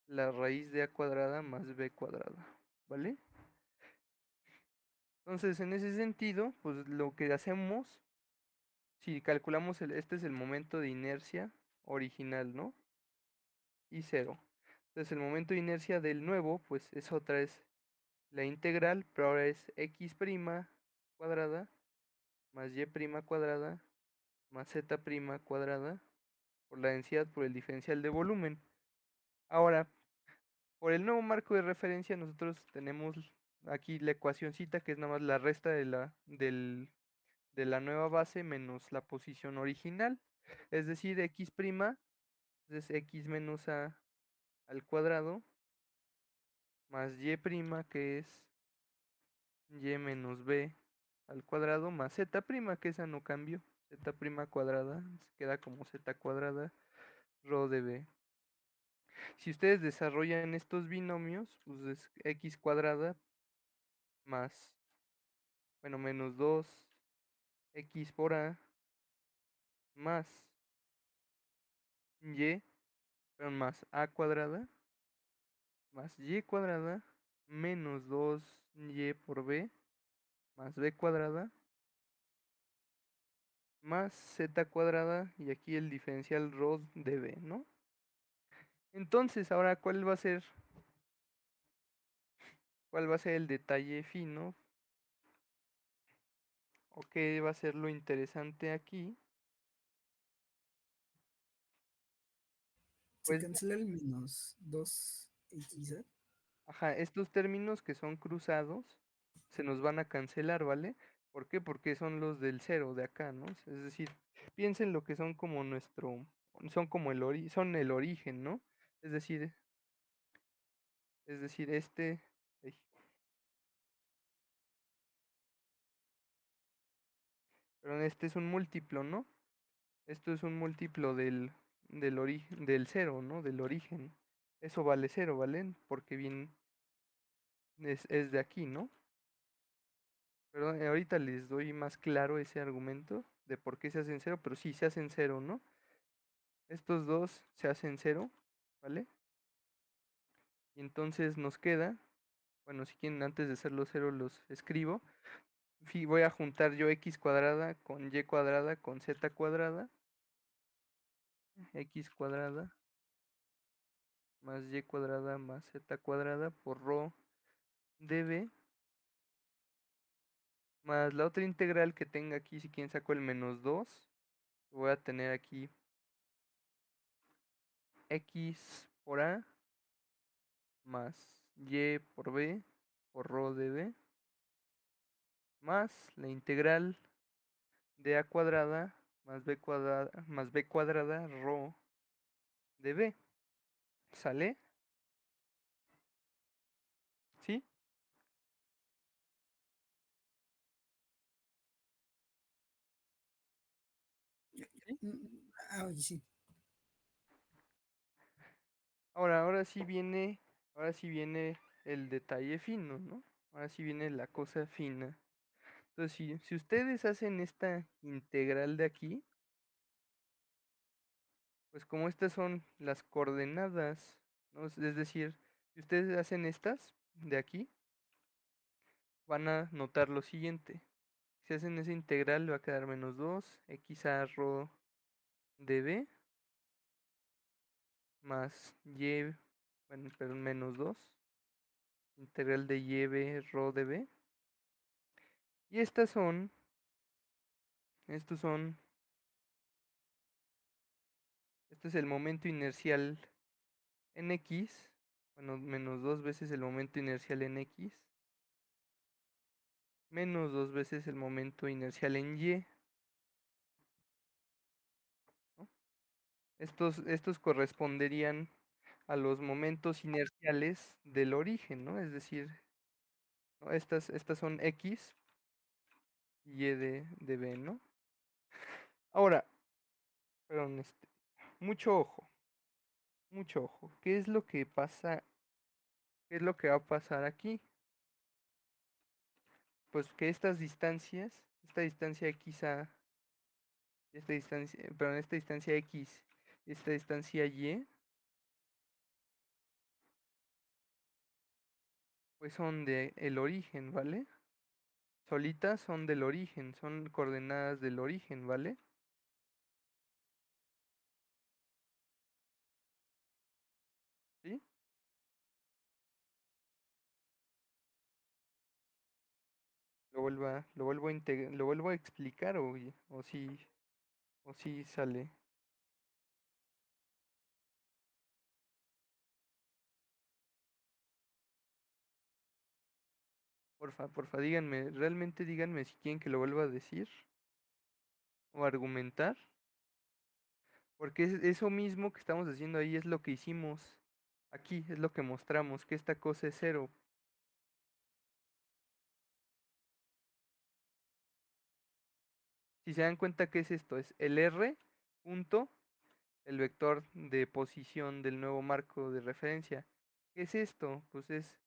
la raíz de A cuadrada más B cuadrada, ¿vale? Entonces, en ese sentido, pues lo que hacemos, si calculamos, este es el momento de inercia original, ¿no? Y 0. Entonces, el momento de inercia del nuevo, pues es otra vez la integral, pero ahora es x' cuadrada más y' cuadrada más z' cuadrada por la densidad por el diferencial de volumen. Ahora, por el nuevo marco de referencia, nosotros tenemos aquí la ecuacióncita que es nada más la resta de la nueva base menos la posición original. Es decir, x' es x menos a al cuadrado más y' que es y menos b al cuadrado más z', que esa no cambió. Z' cuadrada se queda como z cuadrada rho de b. Si ustedes desarrollan estos binomios, pues es x cuadrada más, bueno, menos 2x por a más y, perdón, más a cuadrada más y cuadrada menos 2y por b más b cuadrada más z cuadrada y aquí el diferencial rho de b, ¿no? Entonces, ahora, cuál va a ser el detalle fino? ¿O qué va a ser lo interesante aquí? Se Pues, cancela el menos 2x. ajá, estos términos que son cruzados se nos van a cancelar, ¿vale? ¿Por qué? Porque son los del cero de acá, ¿no? Es decir, piensen lo que son como son como son el origen, ¿no? Es decir, ay, perdón, este es un múltiplo, ¿no? Esto es un múltiplo del origen, del cero, ¿no? Del origen. Eso vale cero, ¿vale? Porque bien es de aquí, ¿no? Perdón, ahorita les doy más claro ese argumento de por qué se hacen cero, pero sí, se hacen cero, ¿no? Estos dos se hacen cero, ¿vale? Y entonces nos queda, bueno, si quieren antes de hacerlo cero los escribo. Voy a juntar yo x cuadrada con y cuadrada con z cuadrada, x cuadrada más y cuadrada más z cuadrada por rho dv más la otra integral que tenga aquí, si quieren saco el menos 2, voy a tener aquí x por a más y por b por rho de b más la integral de a cuadrada más b cuadrada rho de b. ¿Sale? Ah, oye, sí. Ahora sí viene el detalle fino, ¿no? Ahora sí viene la cosa fina. Entonces, si ustedes hacen esta integral de aquí, pues como estas son las coordenadas, ¿no? Es decir, si ustedes hacen estas de aquí, van a notar lo siguiente. Si hacen esa integral, le va a quedar menos 2 x a rho db más y, bueno, perdón, menos 2 integral de y b rho db. Y este es el momento inercial en x, bueno, menos 2 veces el momento inercial en x, menos 2 veces el momento inercial en y, ¿no? Estos corresponderían a los momentos inerciales del origen, ¿no? Es decir, ¿no? Estas son x y y de b, ¿no? Ahora, perdón, mucho ojo. ¿Qué es lo que pasa? ¿Qué es lo que va a pasar aquí? Pues que estas distancias, esta distancia x a, esta distancia x, esta distancia y, pues son de el origen, ¿vale? Solitas son del origen, son coordenadas del origen, ¿vale? ¿Sí? Lo vuelvo a explicar o si sale. Porfa, díganme, realmente díganme si quieren que lo vuelva a decir o argumentar, porque eso mismo que estamos haciendo ahí es lo que hicimos aquí, es lo que mostramos, que esta cosa es cero. Si se dan cuenta, ¿qué es esto? Es el r punto, el vector de posición del nuevo marco de referencia. ¿Qué es esto? Pues es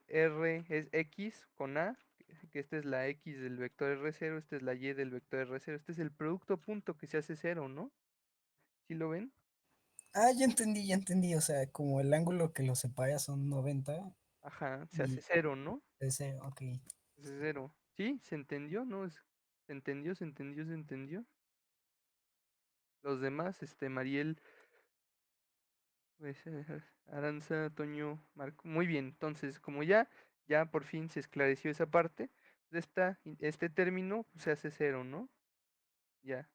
r, es x con a, que esta es la x del vector r0, esta es la y del vector r0, este es el producto punto que se hace cero, ¿no? ¿Sí lo ven? Ah, ya entendí, ya entendí. O sea, como el ángulo que los separa son 90 Ajá, se hace y cero, ¿no? ese, ok. Se hace cero. ¿Sí? ¿Se entendió? ¿No? ¿Se entendió? ¿Se entendió? ¿Se entendió? Los demás, Mariel, pues, Aranza, Toño, Marco. Muy bien, entonces, como ya por fin se esclareció esa parte, este término pues, se hace cero, ¿no? Ya,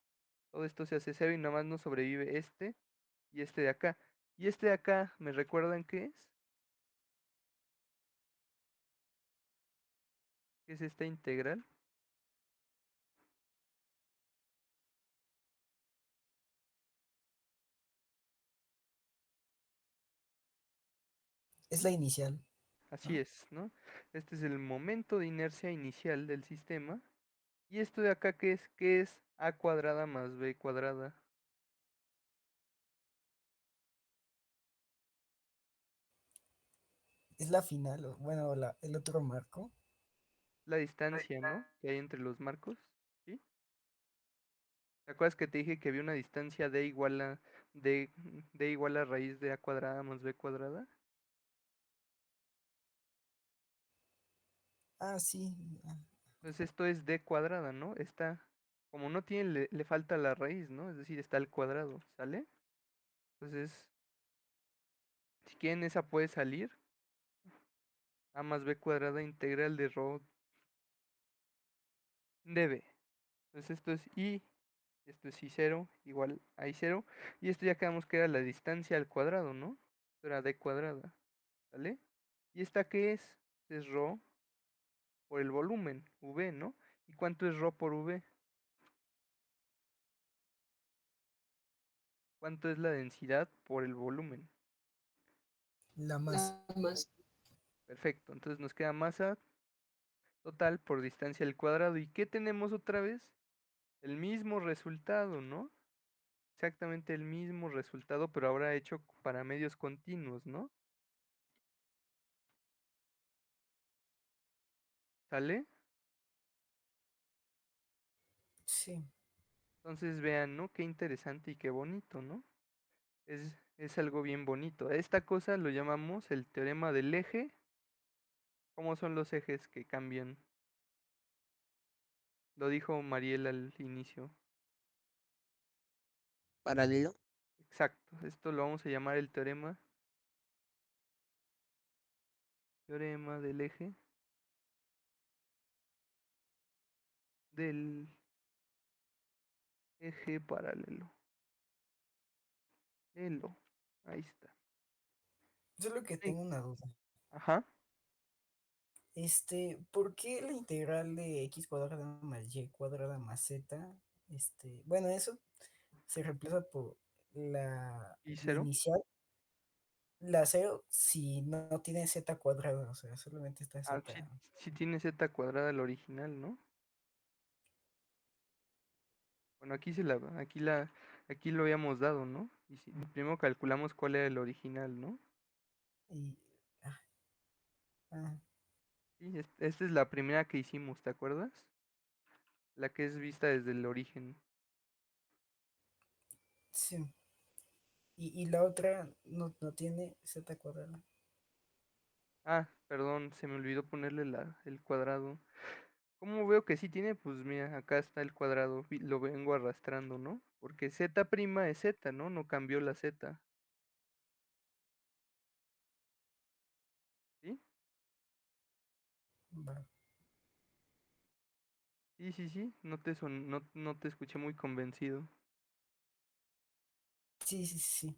todo esto se hace cero y nada más nos sobrevive este y este de acá. Y este de acá, ¿me recuerdan qué es? ¿Qué es esta integral? Es la inicial, Así ¿no? es, ¿no? Este es el momento de inercia inicial del sistema. Y esto de acá, ¿qué es? ¿Qué es a cuadrada más b cuadrada? Es la final, bueno, el otro marco. La distancia, ¿no? Que hay entre los marcos, ¿sí? ¿Te acuerdas que te dije que había una distancia d igual a raíz de a cuadrada más b cuadrada? Ah, sí. Entonces esto es d cuadrada, ¿no? Como no tiene, le falta la raíz, ¿no? Es decir, está al cuadrado, ¿sale? Entonces, si quieren, esa puede salir. A más b cuadrada integral de rho db. Entonces esto es i, esto es i0 igual a i0. Y esto ya quedamos que era la distancia al cuadrado, ¿no? Esto era d cuadrada, ¿sale? ¿Y esta qué es? Es rho por el volumen, v, ¿no? ¿Y cuánto es rho por v? ¿Cuánto es la densidad por el volumen? La más. La más. Perfecto, entonces nos queda masa total por distancia al cuadrado. ¿Y qué tenemos otra vez? El mismo resultado, ¿no? exactamente el mismo resultado, pero ahora hecho para medios continuos, ¿no? ¿Sale? Sí. Entonces vean, ¿no? Qué interesante y qué bonito, ¿no? Es algo bien bonito. A esta cosa lo llamamos el teorema del eje. ¿Cómo son los ejes que cambian? Lo dijo Mariel al inicio. Paralelo. Exacto. Esto lo vamos a llamar el teorema del del eje paralelo. Elo. Ahí está. Yo lo que Sí. tengo una duda. Ajá. ¿Por qué la integral de x cuadrada más y cuadrada más z? Bueno, eso se reemplaza por ¿Y la cero? inicial, la cero, si no tiene z cuadrada, o sea, solamente está Ah, z. sí, sí tiene z cuadrada el original, ¿no? Bueno, aquí lo habíamos dado, ¿no? Y si, primero calculamos cuál era el original, ¿no? Y, ah, ah, Sí, esta es la primera que hicimos, ¿te acuerdas? La que es vista desde el origen. sí. Y la otra no tiene z cuadrada. Ah, perdón, se me olvidó ponerle el cuadrado. ¿Cómo veo que sí tiene? Pues mira, acá está el cuadrado, lo vengo arrastrando, ¿no? Porque z' es z, ¿no? No cambió la z, ¿sí? Va. Sí, sí, sí, no te escuché muy convencido. Sí, sí, sí.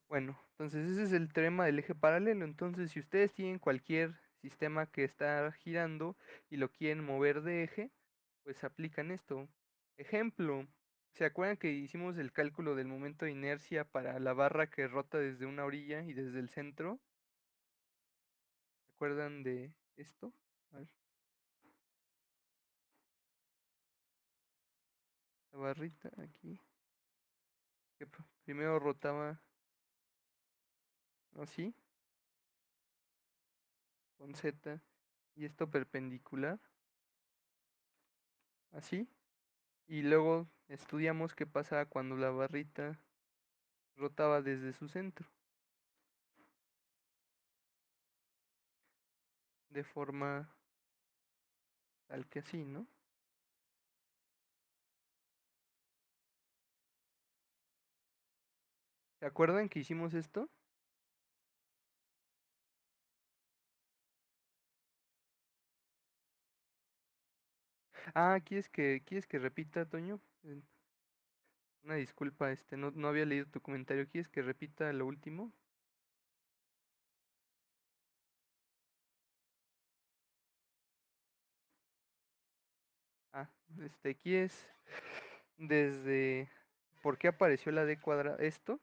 Bueno, entonces ese es el teorema del eje paralelo. Entonces, si ustedes tienen cualquier sistema que está girando y lo quieren mover de eje, pues aplican esto. Ejemplo, ¿se acuerdan que hicimos el cálculo del momento de inercia para la barra que rota desde una orilla y desde el centro? ¿Se acuerdan de esto? A ver, la barrita aquí, que primero rotaba así, con Z, y esto perpendicular, así. Y luego estudiamos qué pasaba cuando la barrita rotaba desde su centro, de forma tal que así, ¿no? ¿Se acuerdan que hicimos esto? Ah, quieres que repita, Toño? Una disculpa, no había leído tu comentario. ¿Quieres que repita lo último? Ah, aquí es desde... ¿Por qué apareció la d cuadrada? ¿Esto?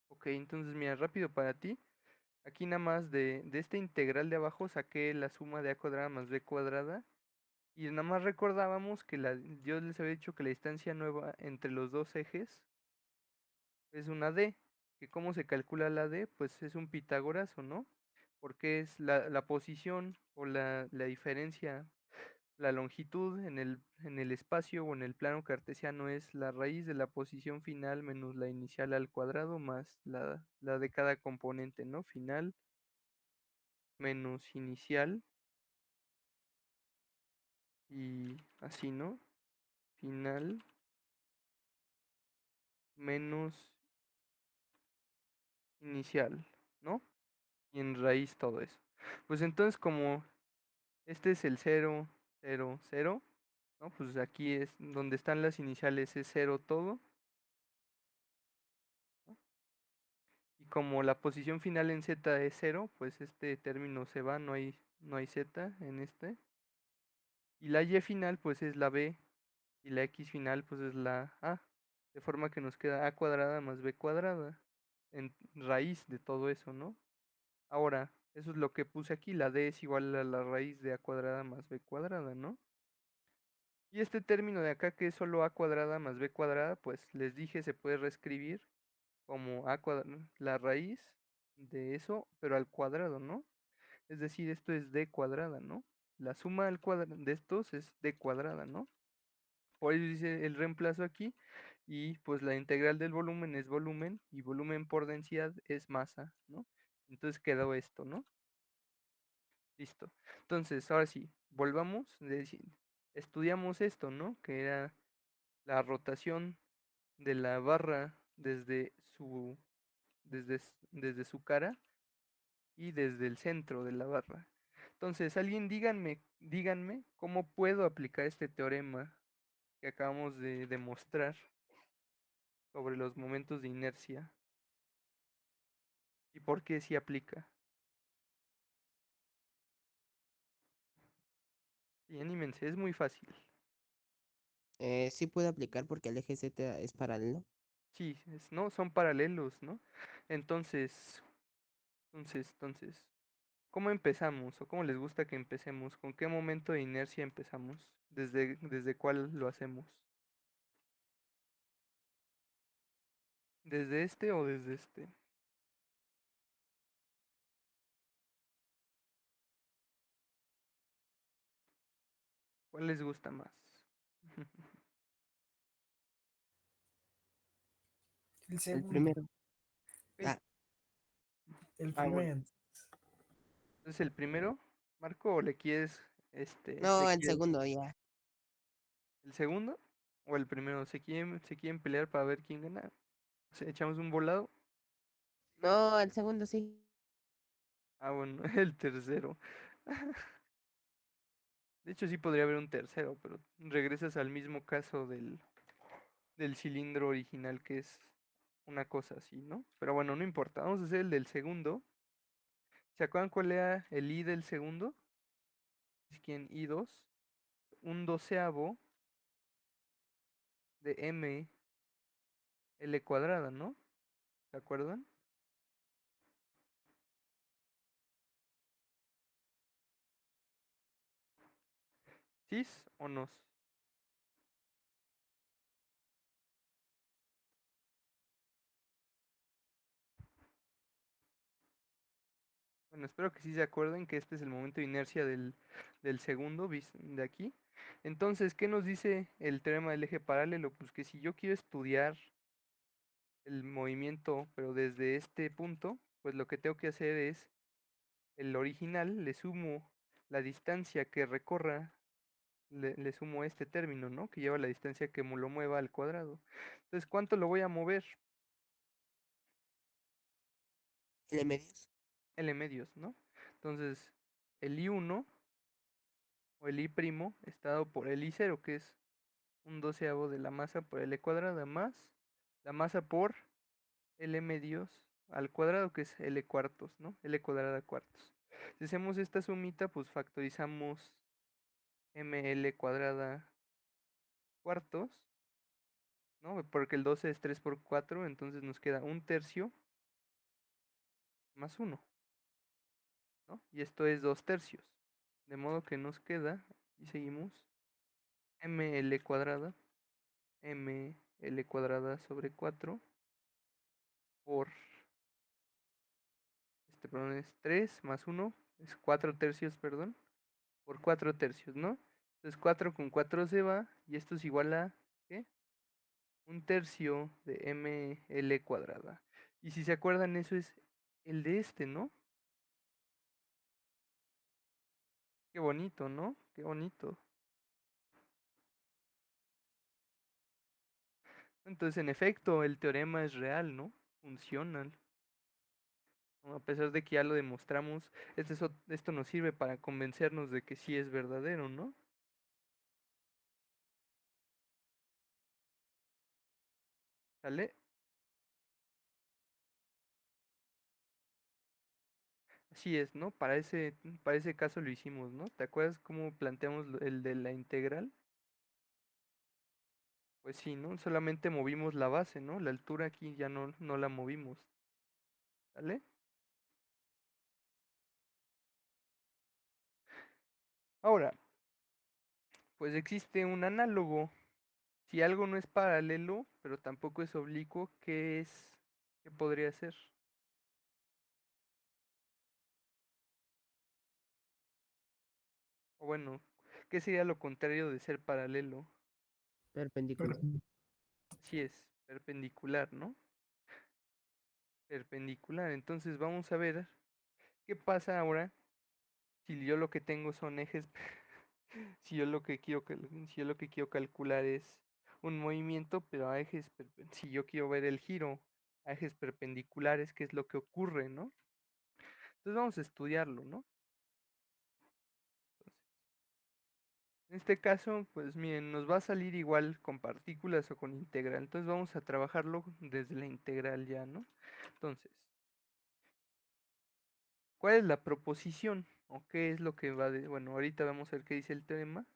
Ok, entonces mira, rápido para ti. Aquí nada más de esta integral de abajo saqué la suma de a cuadrada más b cuadrada. Y nada más recordábamos que yo les había dicho que la distancia nueva entre los dos ejes es una d. Que cómo se calcula la d, pues es un Pitágoras, ¿o no? Porque es la posición o la diferencia, la longitud en el espacio o en el plano cartesiano es la raíz de la posición final menos la inicial al cuadrado más la de cada componente, ¿no? Final menos inicial y así, ¿no? Final menos inicial, ¿no? Y en raíz todo eso. Pues entonces como este es el 0, 0, 0, ¿no? Pues aquí es donde están las iniciales es 0 todo, ¿no? Y como la posición final en z es 0, pues este término se va, no hay z en este. Y la y final pues es la b y la x final pues es la a. De forma que nos queda a cuadrada más b cuadrada en raíz de todo eso, ¿no? Ahora, eso es lo que puse aquí, la d es igual a la raíz de a cuadrada más b cuadrada, ¿no? Y este término de acá, que es solo a cuadrada más b cuadrada, pues les dije, se puede reescribir como la raíz de eso, pero al cuadrado, ¿no? Es decir, esto es d cuadrada, ¿no? La suma al cuadrado de estos es d cuadrada, ¿no? Por eso dice el reemplazo aquí. Y pues la integral del volumen es volumen y volumen por densidad es masa, ¿no? Entonces quedó esto, ¿no? Listo. Entonces, ahora sí, volvamos, estudiamos esto, ¿no? Que era la rotación de la barra desde su cara y desde el centro de la barra. Entonces, alguien díganme cómo puedo aplicar este teorema que acabamos de demostrar sobre los momentos de inercia y por qué sí aplica. Y anímense, es muy fácil. Sí puede aplicar porque el eje Z es paralelo. Sí, ¿no? Son paralelos, ¿no? Entonces, entonces, ¿cómo empezamos? ¿O cómo les gusta que empecemos? ¿Con qué momento de inercia empezamos? ¿Desde cuál lo hacemos? ¿Desde este o desde este? ¿Cuál les gusta más? El El segundo. primero. Ok. Ah, El Bueno. primero. Entonces, el primero, Marco, ¿o le no, el quieres segundo ya. el segundo o el primero? ¿Se quieren pelear para ver quién gana? O sea, echamos un volado. No, el segundo sí. Ah, bueno, el tercero. De hecho, sí podría haber un tercero, pero regresas al mismo caso del cilindro original, que es una cosa así, ¿no? Pero bueno, no importa. Vamos a hacer el del segundo. ¿Se acuerdan cuál era el I del segundo? Es quien I2. Un doceavo de M L cuadrada, ¿no? ¿Se acuerdan? ¿Sis o nos? Bueno, espero que sí se acuerden que este es el momento de inercia del segundo de aquí. Entonces, ¿qué nos dice el teorema del eje paralelo? Pues que si yo quiero estudiar el movimiento, pero desde este punto, pues lo que tengo que hacer es el original, le sumo la distancia que recorra, le sumo este término, ¿no? Que lleva la distancia que lo mueva al cuadrado. Entonces, ¿cuánto lo voy a mover? L medios. L medios, ¿no? Entonces, el I1 o el I' está dado por el I0, que es un doceavo de la masa por L cuadrada, más la masa por L medios al cuadrado, que es L cuartos, ¿no? L cuadrada cuartos. Si hacemos esta sumita, pues factorizamos ML cuadrada cuartos, ¿no? Porque el 12 es 3 por 4, entonces nos queda un tercio más 1, ¿no? Y esto es 2 tercios. De modo que nos queda, y seguimos, ML cuadrada, ML cuadrada sobre 4 por, perdón, es 3 más 1, es 4 tercios, perdón, por 4 tercios, ¿no? Entonces 4 con 4 se va, y esto es igual a, ¿qué? Un tercio de ml cuadrada. Y si se acuerdan, eso es el de este, ¿no? Qué bonito, ¿no? Qué bonito. Entonces, en efecto, el teorema es real, ¿no? Funciona, ¿no? A pesar de que ya lo demostramos, esto nos sirve para convencernos de que sí es verdadero, ¿no? ¿Sale? Así es, ¿no? Para ese caso lo hicimos, ¿no? ¿Te acuerdas cómo planteamos el de la integral? Pues sí, ¿no? Solamente movimos la base, ¿no? La altura aquí ya no la movimos, ¿sale? Ahora, pues existe un análogo. Si algo no es paralelo, pero tampoco es oblicuo, ¿qué es? ¿Qué podría ser? O bueno, ¿qué sería lo contrario de ser paralelo? Perpendicular. Sí es perpendicular, ¿no? Perpendicular. Entonces vamos a ver qué pasa ahora si yo lo que tengo son ejes, si yo lo que quiero, si yo lo que quiero calcular es un movimiento, pero a ejes, si yo quiero ver el giro a ejes perpendiculares, ¿qué es lo que ocurre, no? Entonces vamos a estudiarlo, ¿no? En este caso, pues miren, nos va a salir igual con partículas o con integral. Entonces vamos a trabajarlo desde la integral ya, ¿no? Entonces, ¿cuál es la proposición? ¿O qué es lo que va de... Bueno, ahorita vamos a ver qué dice el teorema.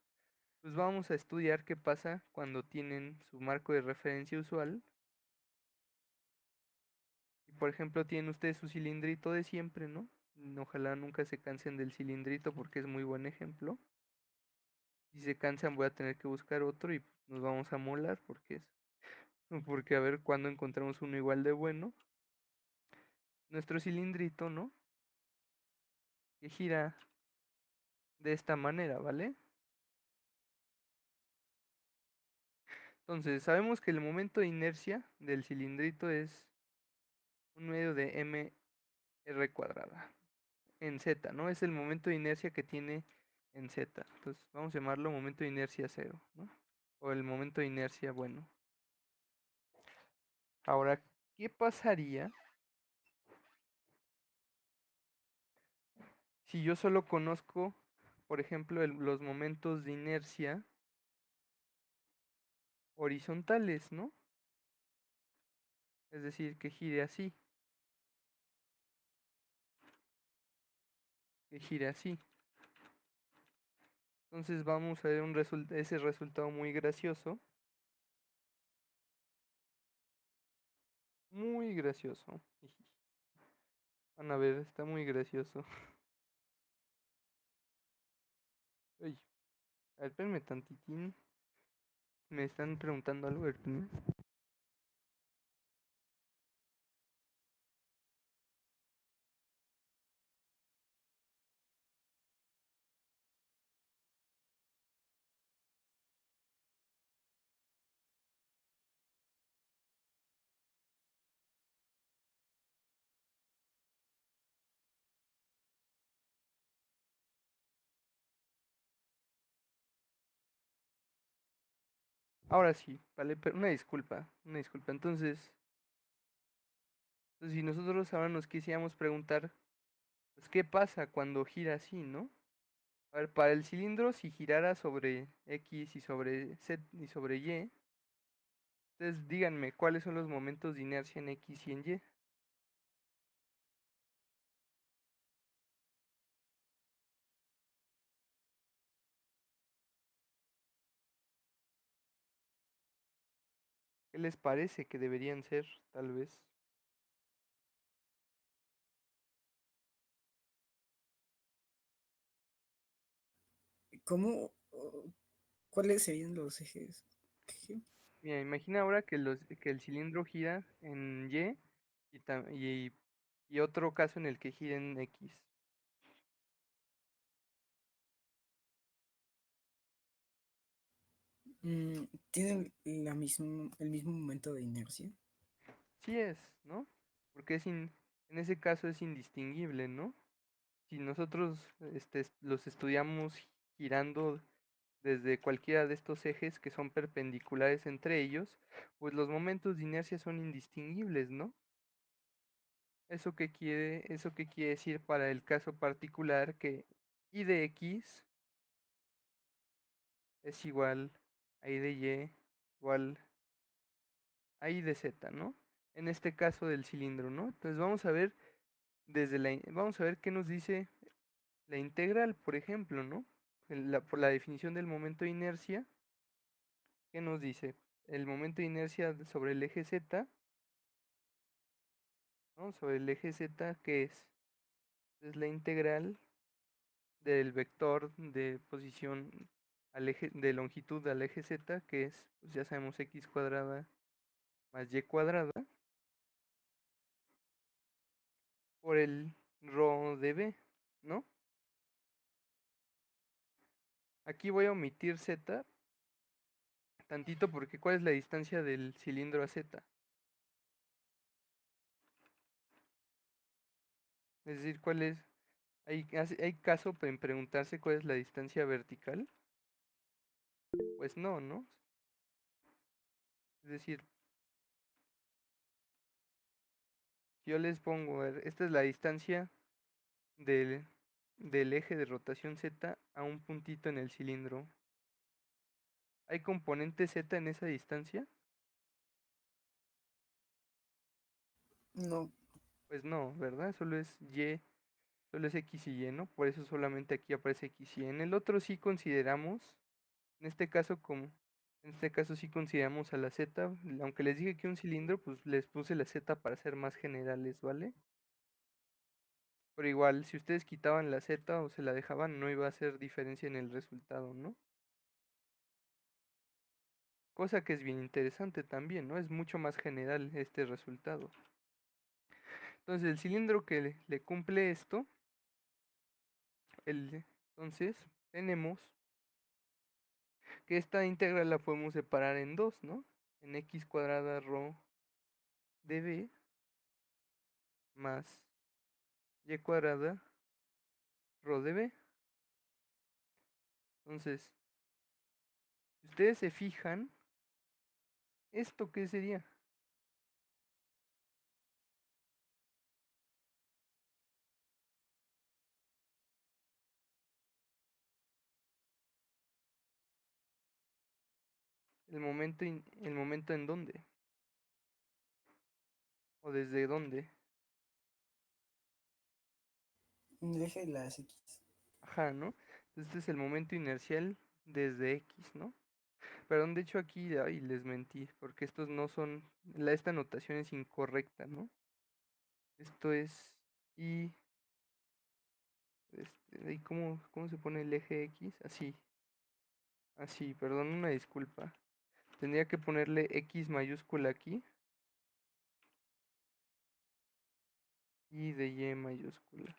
Pues vamos a estudiar qué pasa cuando tienen su marco de referencia usual. Y por ejemplo, tienen ustedes su cilindrito de siempre, ¿no? Ojalá nunca se cansen del cilindrito porque es muy buen ejemplo. Si se cansan voy a tener que buscar otro y nos vamos a molar porque a ver cuándo encontramos uno igual de bueno. Nuestro cilindrito, ¿no? Que gira de esta manera, ¿vale? Entonces, sabemos que el momento de inercia del cilindrito es un medio de mr cuadrada en z, ¿no? Es el momento de inercia que tiene en z. Entonces, vamos a llamarlo momento de inercia cero, ¿no? O el momento de inercia bueno. Ahora, ¿qué pasaría si yo solo conozco, por ejemplo, los momentos de inercia horizontales, ¿no? Es decir, que gire así, que gire así. Entonces vamos a ver ese resultado muy gracioso. Muy gracioso. Van a ver, está muy gracioso. Uy, a ver, espérenme tantitín. Me están preguntando algo, a ver, espérenme. Ahora sí, vale, pero una disculpa, una disculpa. Entonces, si nosotros ahora nos quisiéramos preguntar, pues, ¿qué pasa cuando gira así, no? A ver, para el cilindro, si girara sobre X y sobre Z y sobre Y, entonces díganme, ¿cuáles son los momentos de inercia en X y en Y? ¿Qué les parece que deberían ser, tal vez? ¿Cómo? ¿Cuáles serían los ejes? Mira, imagina ahora que el cilindro gira en y otro caso en el que gira en X. ¿Tienen el mismo momento de inercia? Sí es, ¿no? Porque en ese caso es indistinguible, ¿no? Si nosotros los estudiamos girando desde cualquiera de estos ejes que son perpendiculares entre ellos, pues los momentos de inercia son indistinguibles, ¿no? ¿Eso qué quiere decir para el caso particular que I de X es igual a I de Y igual a I de Z, ¿no? En este caso del cilindro, ¿no? Entonces vamos a ver vamos a ver qué nos dice la integral, por ejemplo, ¿no? Por la definición del momento de inercia, ¿qué nos dice? El momento de inercia sobre el eje Z, ¿no? Sobre el eje Z, ¿qué es? Es la integral del vector de posición al eje de longitud al eje z, que es, pues ya sabemos, x cuadrada más y cuadrada, por el rho de b, ¿no? Aquí voy a omitir z tantito porque ¿cuál es la distancia del cilindro a z? Es decir, ¿cuál es? ¿Hay caso en preguntarse cuál es la distancia vertical? Pues no, ¿no? Es decir, si yo les pongo, a ver, esta es la distancia del, del eje de rotación z a un puntito en el cilindro. ¿Hay componente z en esa distancia? No, Pues no, ¿verdad? Solo es x y y, ¿no? Por eso solamente aquí aparece x y. En el otro sí consideramos, en este caso en este caso sí consideramos a la z, aunque les dije que un cilindro, pues les puse la z para ser más generales, ¿vale? Pero igual, si ustedes quitaban la z o se la dejaban, no iba a hacer diferencia en el resultado, ¿no? Cosa que es bien interesante también, ¿no? Es mucho más general este resultado. Entonces, el cilindro que le cumple esto, entonces tenemos que esta integral la podemos separar en dos, ¿no? En x cuadrada rho de b más y cuadrada rho de b. Entonces, si ustedes se fijan, ¿esto qué sería? ¿El momento en dónde? ¿O desde dónde? en el eje de las X. Ajá, ¿no? Este es el momento inercial desde x, ¿no? Perdón, de hecho aquí, ay, les mentí, porque estos no son, esta notación es incorrecta, ¿no? Esto es y, ¿y cómo se pone el eje x? Así, así, perdón, una disculpa. Tendría que ponerle x mayúscula aquí y de y mayúscula,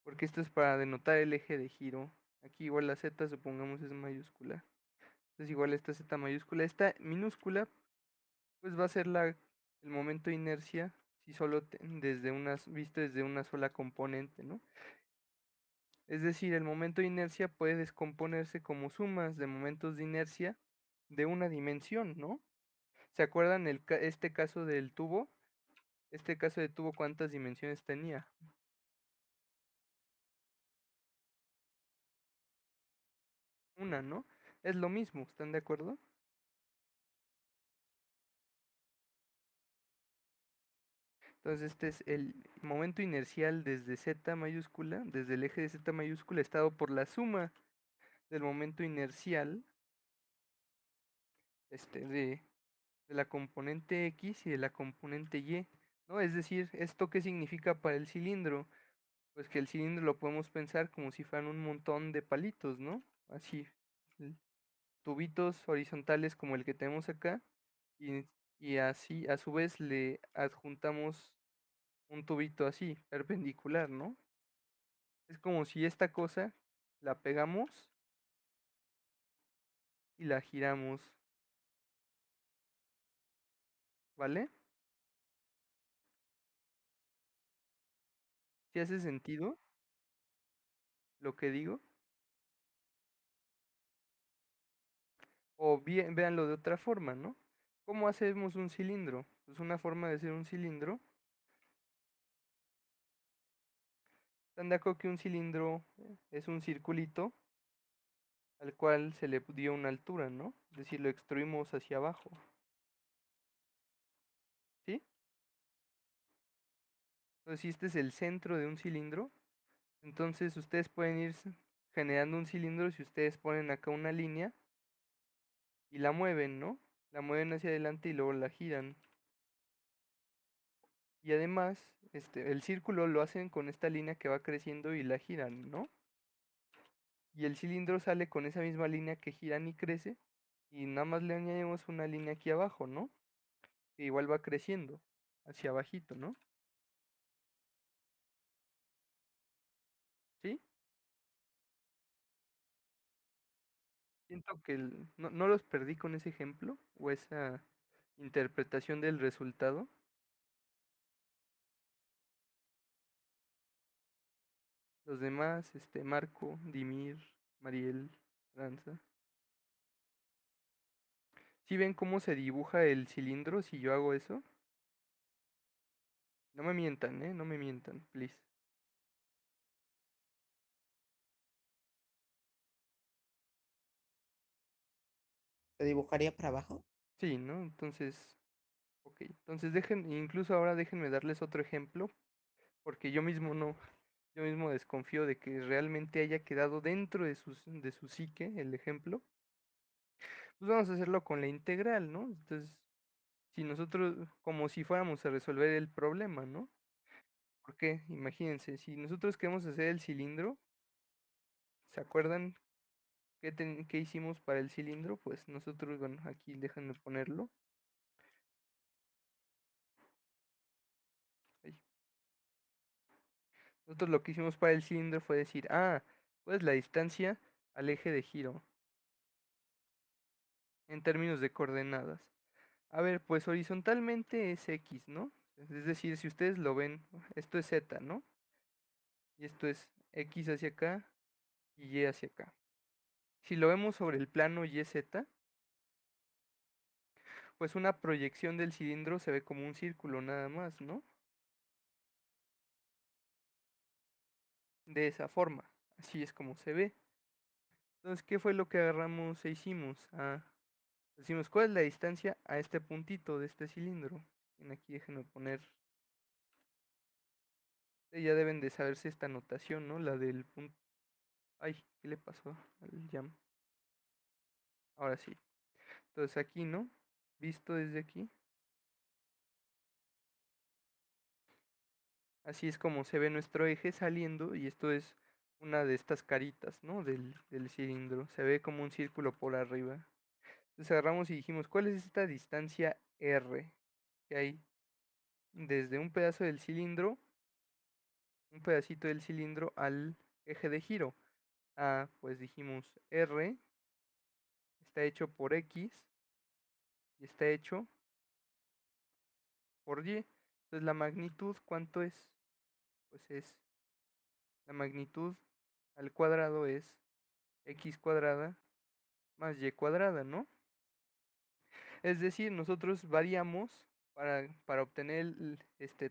porque esto es para denotar el eje de giro. Aquí igual la z, supongamos, es mayúscula. Entonces igual esta z mayúscula, esta minúscula pues va a ser el momento de inercia si solo visto desde una sola componente, ¿no? Es decir, el momento de inercia puede descomponerse como sumas de momentos de inercia de una dimensión, ¿no? ¿Se acuerdan este caso del tubo? Este caso de tubo, ¿cuántas dimensiones tenía? Una, ¿no? Es lo mismo, ¿están de acuerdo? Entonces este es el momento inercial desde z mayúscula, desde el eje de z mayúscula, estado por la suma del momento inercial de la componente X y de la componente Y, ¿no? Es decir, ¿esto qué significa para el cilindro? Pues que el cilindro lo podemos pensar como si fueran un montón de palitos, ¿no? Así, l- tubitos horizontales como el que tenemos acá, y, y así a su vez le adjuntamos un tubito así, perpendicular, ¿no? Es como si esta cosa la pegamos y la giramos, ¿vale? ¿Si hace sentido lo que digo? O bien, véanlo de otra forma, ¿no? ¿Cómo hacemos un cilindro? Pues una forma de hacer un cilindro. ¿Están de acuerdo que un cilindro es un circulito al cual se le dio una altura, ¿no? Es decir, lo extruimos hacia abajo, ¿sí? Entonces, si este es el centro de un cilindro, entonces ustedes pueden ir generando un cilindro si ustedes ponen acá una línea y la mueven, ¿no? La mueven hacia adelante y luego la giran. Y además, el círculo lo hacen con esta línea que va creciendo y la giran, ¿no? y el cilindro sale con esa misma línea que gira y crece, y nada más le añadimos una línea aquí abajo, ¿no? Que igual va creciendo hacia abajito, ¿no? ¿Sí? Siento que no los perdí con ese ejemplo o esa interpretación del resultado. Los demás, Marco, Dimir, Mariel, Aranza. ¿Sí ven cómo se dibuja el cilindro si yo hago eso? No me mientan, ¿eh? No me mientan, please. ¿Se dibujaría para abajo? Sí, ¿no? Entonces, ok. Entonces incluso ahora déjenme darles otro ejemplo, porque yo mismo no, yo mismo desconfío de que realmente haya quedado dentro de su psique el ejemplo. Pues vamos a hacerlo con la integral, ¿no? Entonces, si nosotros, como si fuéramos a resolver el problema, ¿no? Porque, imagínense, si nosotros queremos hacer el cilindro, ¿se acuerdan qué hicimos para el cilindro? Pues nosotros, bueno, aquí déjenme ponerlo. Ahí. Nosotros lo que hicimos para el cilindro fue decir, ¿cuál es la distancia al eje de giro en términos de coordenadas? A ver, pues horizontalmente es X, ¿no? Es decir, si ustedes lo ven, esto es Z, ¿no? Y esto es X hacia acá y Y hacia acá. Si lo vemos sobre el plano YZ, pues una proyección del cilindro se ve como un círculo nada más, ¿no? De esa forma, así es como se ve. Entonces, ¿qué fue lo que agarramos e hicimos? Decimos, ¿cuál es la distancia a este puntito de este cilindro? En aquí déjenme poner, ya deben de saberse esta notación, ¿no? La del punto. Ay, ¿qué le pasó al jam? Ahora sí. Entonces aquí, ¿no? Visto desde aquí. Así es como se ve nuestro eje saliendo y esto es una de estas caritas, ¿no? Del cilindro. Se ve como un círculo por arriba. Entonces agarramos y dijimos, ¿cuál es esta distancia R que hay desde un pedazo del cilindro, un pedacito del cilindro al eje de giro? Pues dijimos R está hecho por X y está hecho por Y. Entonces la magnitud, ¿cuánto es? Pues es la magnitud al cuadrado es X cuadrada más Y cuadrada, ¿no? Es decir, nosotros variamos para obtener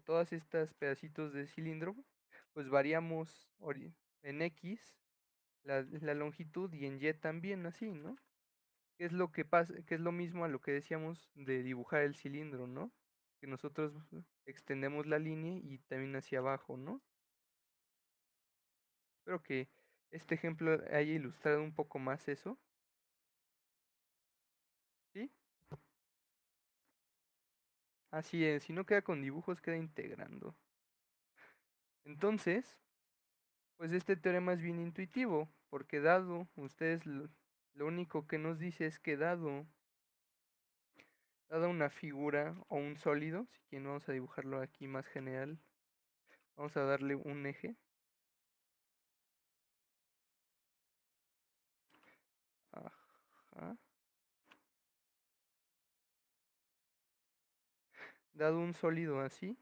todas estas pedacitos de cilindro, pues variamos en X la longitud y en Y también, así, ¿no? ¿Qué es lo que pasa? Que es lo mismo a lo que decíamos de dibujar el cilindro, ¿no? Que nosotros extendemos la línea y también hacia abajo, ¿no? Espero que este ejemplo haya ilustrado un poco más eso, ¿sí? Así es, si no queda con dibujos, queda integrando. Entonces, pues este teorema es bien intuitivo, porque dado, lo único que nos dice es que dada una figura o un sólido, si quieren vamos a dibujarlo aquí más general, vamos a darle un eje. Ajá. Dado un sólido así,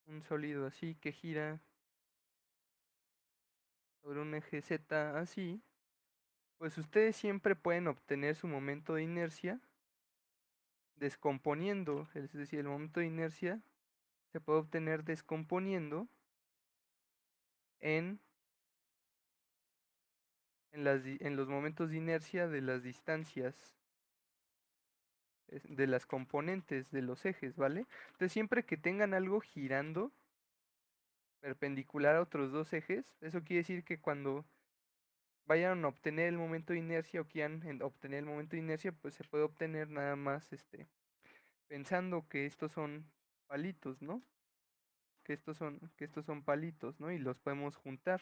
un sólido así que gira sobre un eje Z así, pues ustedes siempre pueden obtener su momento de inercia descomponiendo, es decir, el momento de inercia se puede obtener descomponiendo en, en los momentos de inercia de las distancias de las componentes de los ejes, ¿vale? Entonces siempre que tengan algo girando perpendicular a otros dos ejes, eso quiere decir que cuando vayan a obtener el momento de inercia o quieran obtener el momento de inercia, pues se puede obtener nada más pensando que estos son palitos, ¿no? que estos son palitos, ¿no? Y los podemos juntar.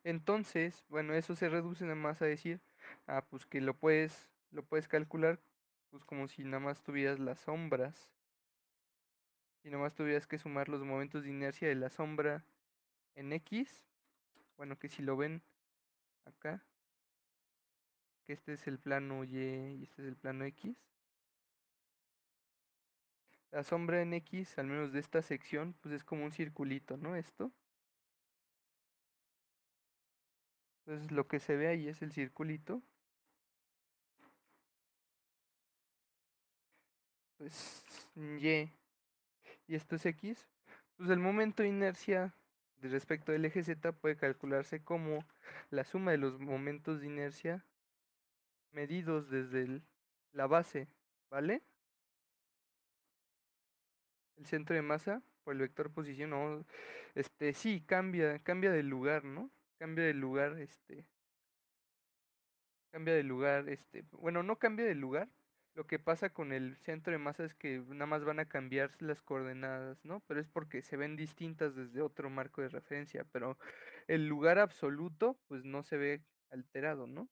Entonces, bueno, eso se reduce nada más a decir, pues que lo puedes calcular, pues como si nada más tuvieras las sombras. Si nada más tuvieras que sumar los momentos de inercia de la sombra en X, bueno, que si lo ven acá, que este es el plano Y y este es el plano X. La sombra en X, al menos de esta sección, pues es como un circulito, ¿no? Esto. Entonces lo que se ve ahí es el circulito. Pues y esto es X. Pues el momento de inercia de respecto del eje Z puede calcularse como la suma de los momentos de inercia medidos desde la base, ¿vale? El centro de masa por el vector posición, no, sí, cambia de lugar, ¿no? Cambia de lugar, cambia de lugar, bueno, no cambia de lugar. Lo que pasa con el centro de masa es que nada más van a cambiar las coordenadas, ¿no? Pero es porque se ven distintas desde otro marco de referencia, pero el lugar absoluto, pues no se ve alterado, ¿no?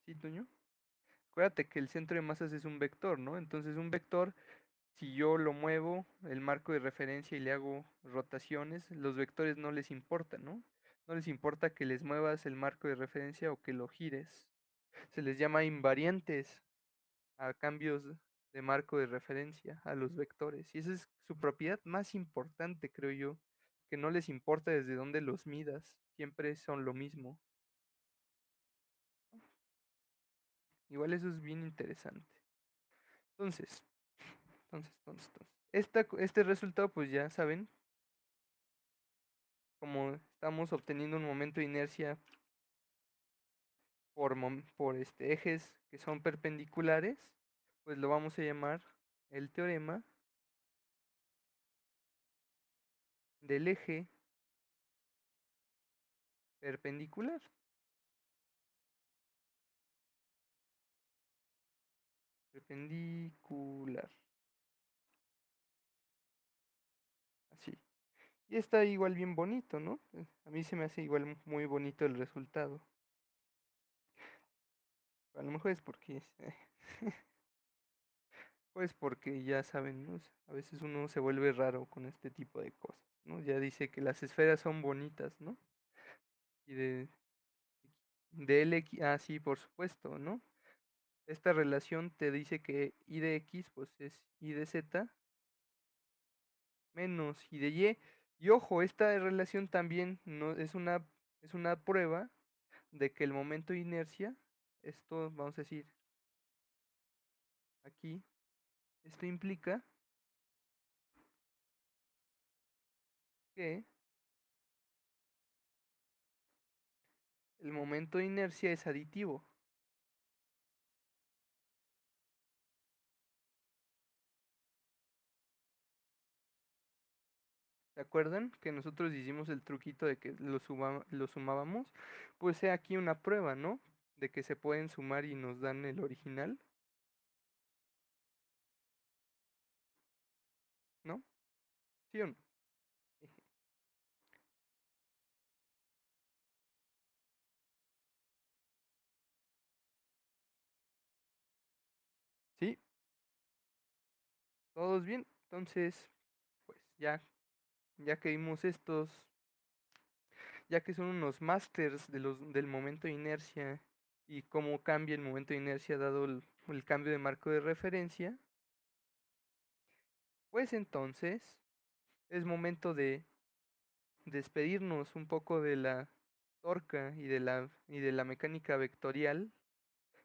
¿Sí, Toño? Acuérdate que el centro de masas es un vector, ¿no? Entonces un vector, si yo lo muevo, el marco de referencia y le hago rotaciones, los vectores no les importa, ¿no? No les importa que les muevas el marco de referencia o que lo gires. Se les llama invariantes a cambios de marco de referencia a los vectores. Y esa es su propiedad más importante, creo yo, que no les importa desde dónde los midas, siempre son lo mismo. Igual eso es bien interesante. Entonces. Este resultado, pues ya saben, como estamos obteniendo un momento de inercia por ejes que son perpendiculares, pues lo vamos a llamar el teorema del eje perpendicular. Perpendicular. Así. Y está igual bien bonito, ¿no? A mí se me hace igual muy bonito el resultado. A lo mejor es porque pues porque ya saben, ¿no? A veces uno se vuelve raro con este tipo de cosas, ¿no? Ya dice que las esferas son bonitas, ¿no? Y de LX, sí, por supuesto, ¿no? Esta relación te dice que I de X, pues es I de Z menos I de Y. Y ojo, esta relación también no, es una prueba de que el momento de inercia, esto vamos a decir aquí, esto implica que el momento de inercia es aditivo. ¿Se acuerdan que nosotros hicimos el truquito de que lo sumábamos? Pues he aquí una prueba, ¿no? De que se pueden sumar y nos dan el original, ¿no? ¿Sí o no? Sí, todos bien. Entonces, pues ya que vimos estos, ya que son unos masters del momento de inercia y cómo cambia el momento de inercia dado el cambio de marco de referencia, pues entonces es momento de despedirnos un poco de la torca y de la mecánica vectorial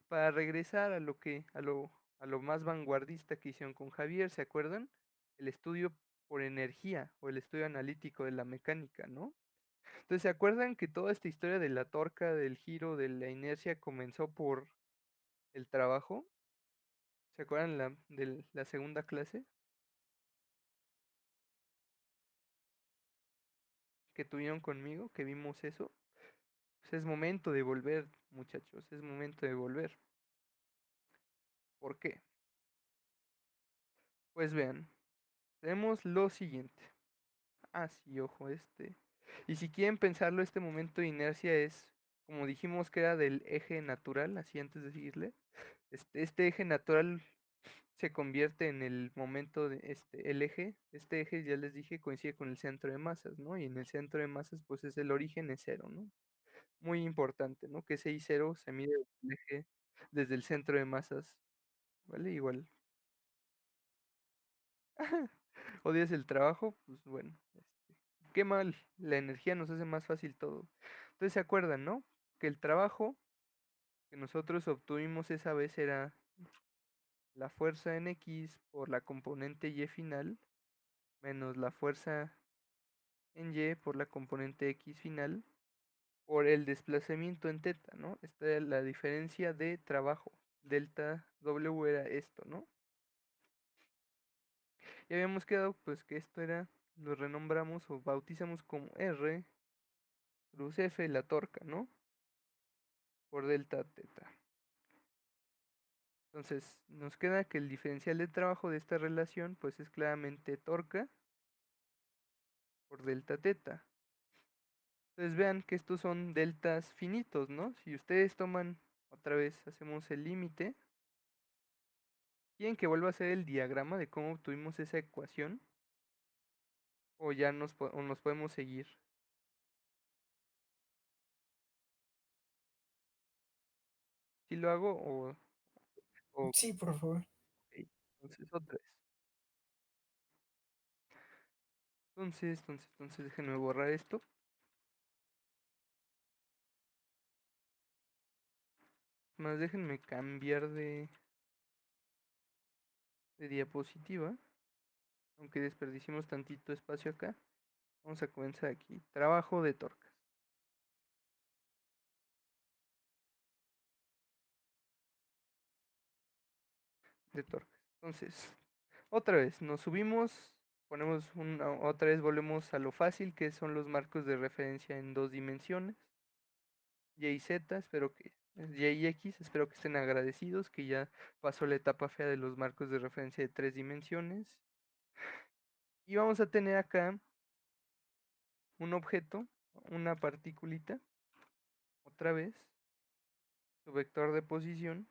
para regresar a a lo más vanguardista que hicieron con Javier, ¿se acuerdan? El estudio por energía o el estudio analítico de la mecánica, ¿no? Entonces, ¿se acuerdan que toda esta historia de la torca, del giro, de la inercia comenzó por el trabajo? ¿Se acuerdan de la segunda clase que tuvieron conmigo, que vimos eso? Pues es momento de volver, muchachos, es momento de volver. ¿Por qué? Pues vean, tenemos lo siguiente. Ah, sí, ojo, Y si quieren pensarlo, este momento de inercia es, como dijimos que era del eje natural, así antes de seguirle. Este eje natural se convierte en el momento de el eje. Este eje, ya les dije, coincide con el centro de masas, ¿no? Y en el centro de masas, pues es el origen es cero, ¿no? Muy importante, ¿no? Que ese I0 se mide el eje desde el centro de masas, ¿vale? Igual. ¿Odias el trabajo? Pues bueno, qué mal, la energía nos hace más fácil todo. Entonces se acuerdan, ¿no? Que el trabajo que nosotros obtuvimos esa vez era la fuerza en X por la componente Y final menos la fuerza en Y por la componente X final por el desplazamiento en teta, ¿no? Esta es la diferencia de trabajo. Delta W era esto, ¿no? Y habíamos quedado pues que esto era, lo renombramos o bautizamos como R cruz F la torca, ¿no? Por delta teta. Entonces, nos queda que el diferencial de trabajo de esta relación, pues es claramente torca por delta teta. Entonces vean que estos son deltas finitos, ¿no? Si ustedes toman, otra vez hacemos el límite, ¿quieren que vuelva a hacer el diagrama de cómo obtuvimos esa ecuación? ¿O ya o nos podemos seguir? ¿Si lo hago o Sí, por favor. ok? Entonces, otra vez. Entonces, déjenme borrar esto. Más déjenme cambiar de diapositiva. Aunque desperdiciemos tantito espacio acá. Vamos a comenzar aquí. Trabajo de torcas. De torcas. Entonces, otra vez, nos subimos. Otra vez volvemos a lo fácil, que son los marcos de referencia en dos dimensiones. Y y Z, Y y X, espero que estén agradecidos, que ya pasó la etapa fea de los marcos de referencia de tres dimensiones. Y vamos a tener acá un objeto, una particulita, otra vez, su vector de posición,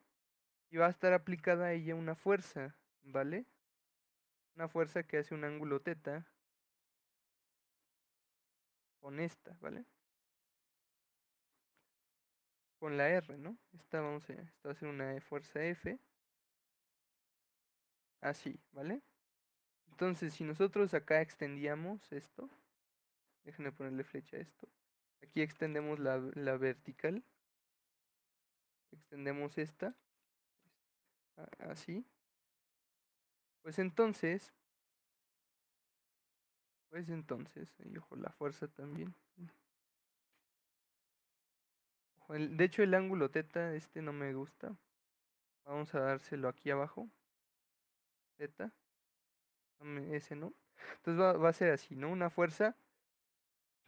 y va a estar aplicada a ella una fuerza, ¿vale? Una fuerza que hace un ángulo teta con esta, ¿vale? Con la R, ¿no? Esta va a ser una fuerza F, así, ¿vale? Entonces, si nosotros acá extendíamos esto, déjenme ponerle flecha a esto. Aquí extendemos la vertical, extendemos esta, así. Pues entonces, y ojo, la fuerza también. Ojo, de hecho, el ángulo teta, no me gusta. Vamos a dárselo aquí abajo. Teta, ese no. Entonces va a ser así, ¿no? Una fuerza,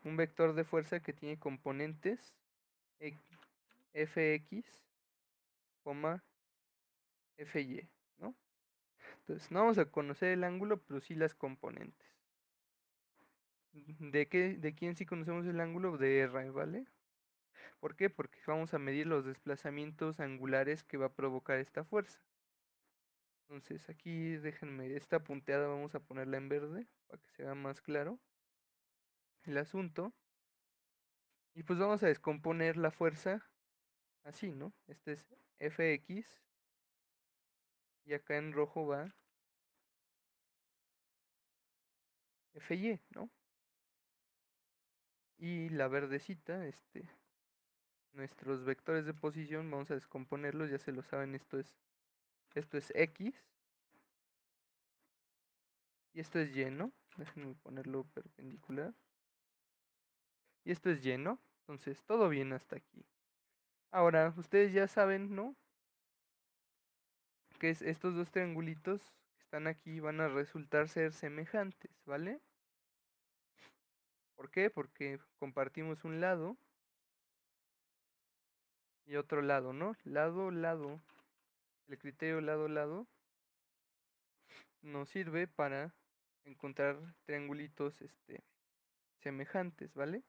un vector de fuerza que tiene componentes Fx, Fy, ¿no? Entonces, no vamos a conocer el ángulo, pero sí las componentes. ¿De quién sí conocemos el ángulo? De R, ¿vale? ¿Por qué? Porque vamos a medir los desplazamientos angulares que va a provocar esta fuerza. Entonces, aquí déjenme, esta punteada vamos a ponerla en verde para que sea más claro el asunto. Y pues vamos a descomponer la fuerza así, ¿no? Este es Fx y acá en rojo va Fy, ¿no? Y la verdecita, nuestros vectores de posición, vamos a descomponerlos, ya se lo saben, esto es X y esto es Y, ¿no? Déjenme ponerlo perpendicular. Y esto es Y, ¿no? Entonces, todo bien hasta aquí. Ahora, ustedes ya saben, ¿no? Que estos dos triangulitos que están aquí van a resultar ser semejantes, ¿vale? ¿Por qué? Porque compartimos un lado y otro lado, ¿no? Lado, lado. El criterio lado, lado nos sirve para encontrar triangulitos semejantes, ¿vale?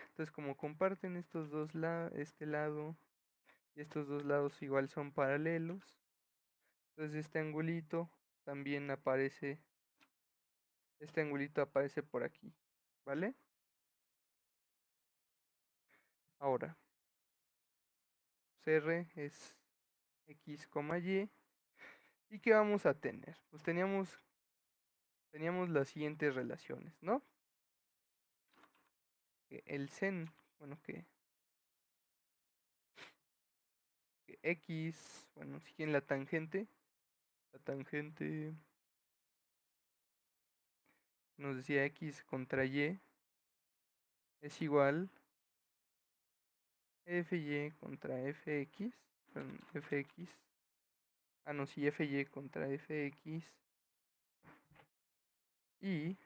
Entonces, como comparten este lado y estos dos lados igual son paralelos, entonces también aparece, este angulito aparece por aquí, ¿vale? Ahora, CR es X, Y. ¿Y qué vamos a tener? Pues teníamos las siguientes relaciones, ¿no? Que el seno, bueno, que X, bueno, si quieren la tangente nos decía X contra Y es igual FY contra FX, perdón, FX, no, sí, FY contra FX y,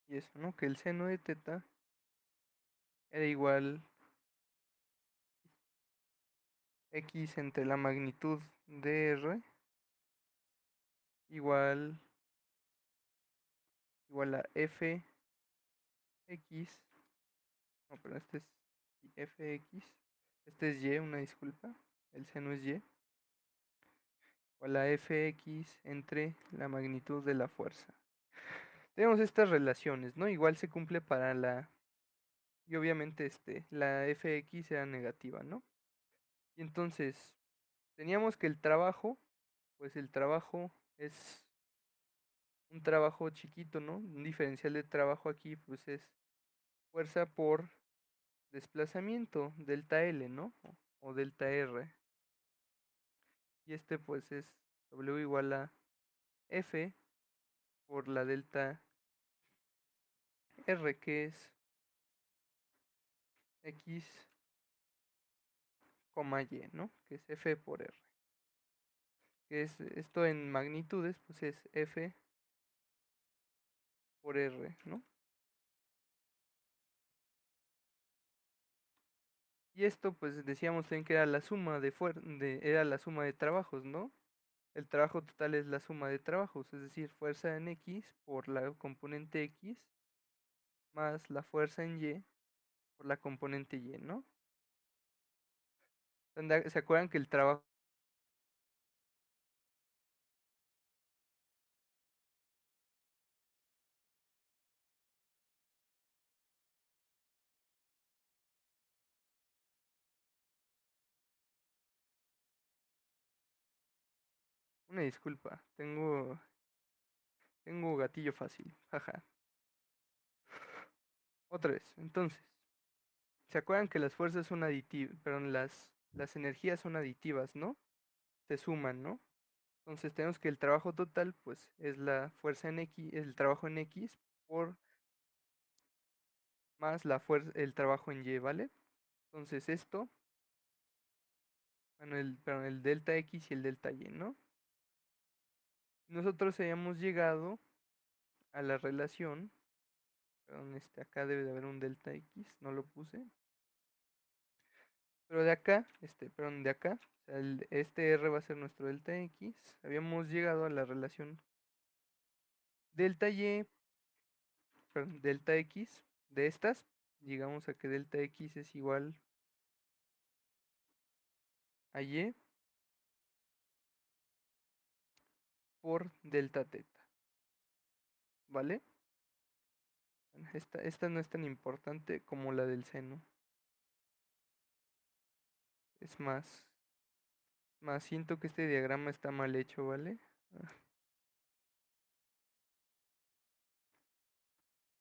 y eso, ¿no? Que el seno de teta era igual X entre la magnitud de R igual, igual a FX, no, pero este es FX, este es Y, una disculpa, el seno es Y, igual a FX entre la magnitud de la fuerza. Tenemos estas relaciones, ¿no? Igual se cumple para y obviamente la FX era negativa, ¿no? Y entonces, teníamos que pues el trabajo es un trabajo chiquito, ¿no? Un diferencial de trabajo aquí, pues es fuerza por desplazamiento, delta L, ¿no? O delta R. Y pues es W igual a F por la delta R, que es X, Y, ¿no? Que es F por R. Que es esto en magnitudes, pues es F por R, ¿no? Y esto, pues decíamos también que era la suma era la suma de trabajos, ¿no? El trabajo total es la suma de trabajos, es decir, fuerza en X por la componente X más la fuerza en Y por la componente Y, ¿no? ¿Se acuerdan que el trabajo, una disculpa, tengo gatillo fácil, jaja. Otra vez, entonces, ¿se acuerdan que las fuerzas son aditivas, perdón, las energías son aditivas, ¿no? Se suman, ¿no? Entonces tenemos que el trabajo total, pues, es la fuerza en X, el trabajo en X por más el trabajo en Y, ¿vale? Entonces bueno, perdón, el delta X y el delta Y, ¿no? Nosotros habíamos llegado a la relación, perdón, acá debe de haber un delta X, no lo puse, pero de acá, perdón, de acá, o sea, este R va a ser nuestro delta X, habíamos llegado a la relación delta Y, perdón, delta X de estas, llegamos a que delta X es igual a Y por delta teta, ¿vale? Bueno, esta no es tan importante como la del seno, es más siento que este diagrama está mal hecho, ¿vale? Ah,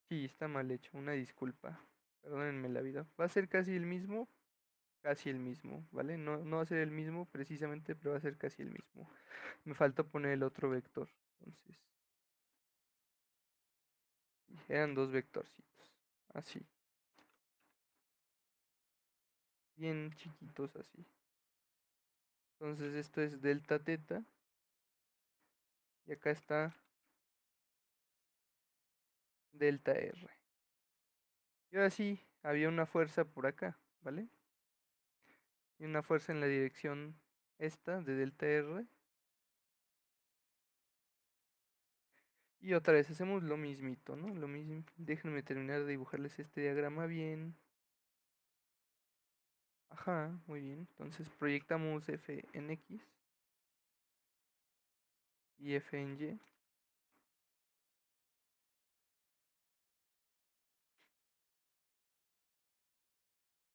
sí, está mal hecho, una disculpa, perdónenme la vida, va a ser casi el mismo, ¿vale? No, no va a ser el mismo precisamente, pero va a ser casi el mismo. Me falta poner el otro vector, entonces, eran dos vectorcitos, así, bien chiquitos así. Entonces esto es delta teta y acá está delta R. Y ahora sí, había una fuerza por acá, ¿vale? Y una fuerza en la dirección esta de delta R Y otra vez hacemos lo mismito, ¿no? Lo mismo. Déjenme terminar de dibujarles este diagrama bien. Ajá, muy bien. Entonces proyectamos F en X y F en Y.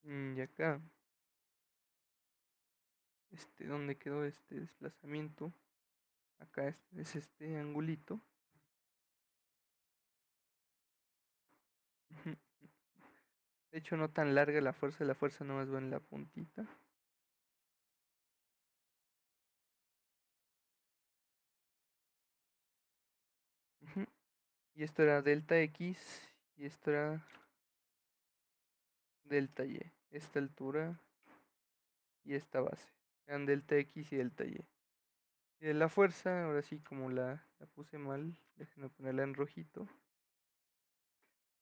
Y acá, ¿dónde quedó este desplazamiento? Acá es este angulito. Ujú. De hecho, no tan larga la fuerza nomás va en la puntita. Ujú. Y esto era delta X y esto era delta Y. Esta altura y esta base. Eran delta X y delta Y. Y de la fuerza, ahora sí, como la puse mal, déjenme ponerla en rojito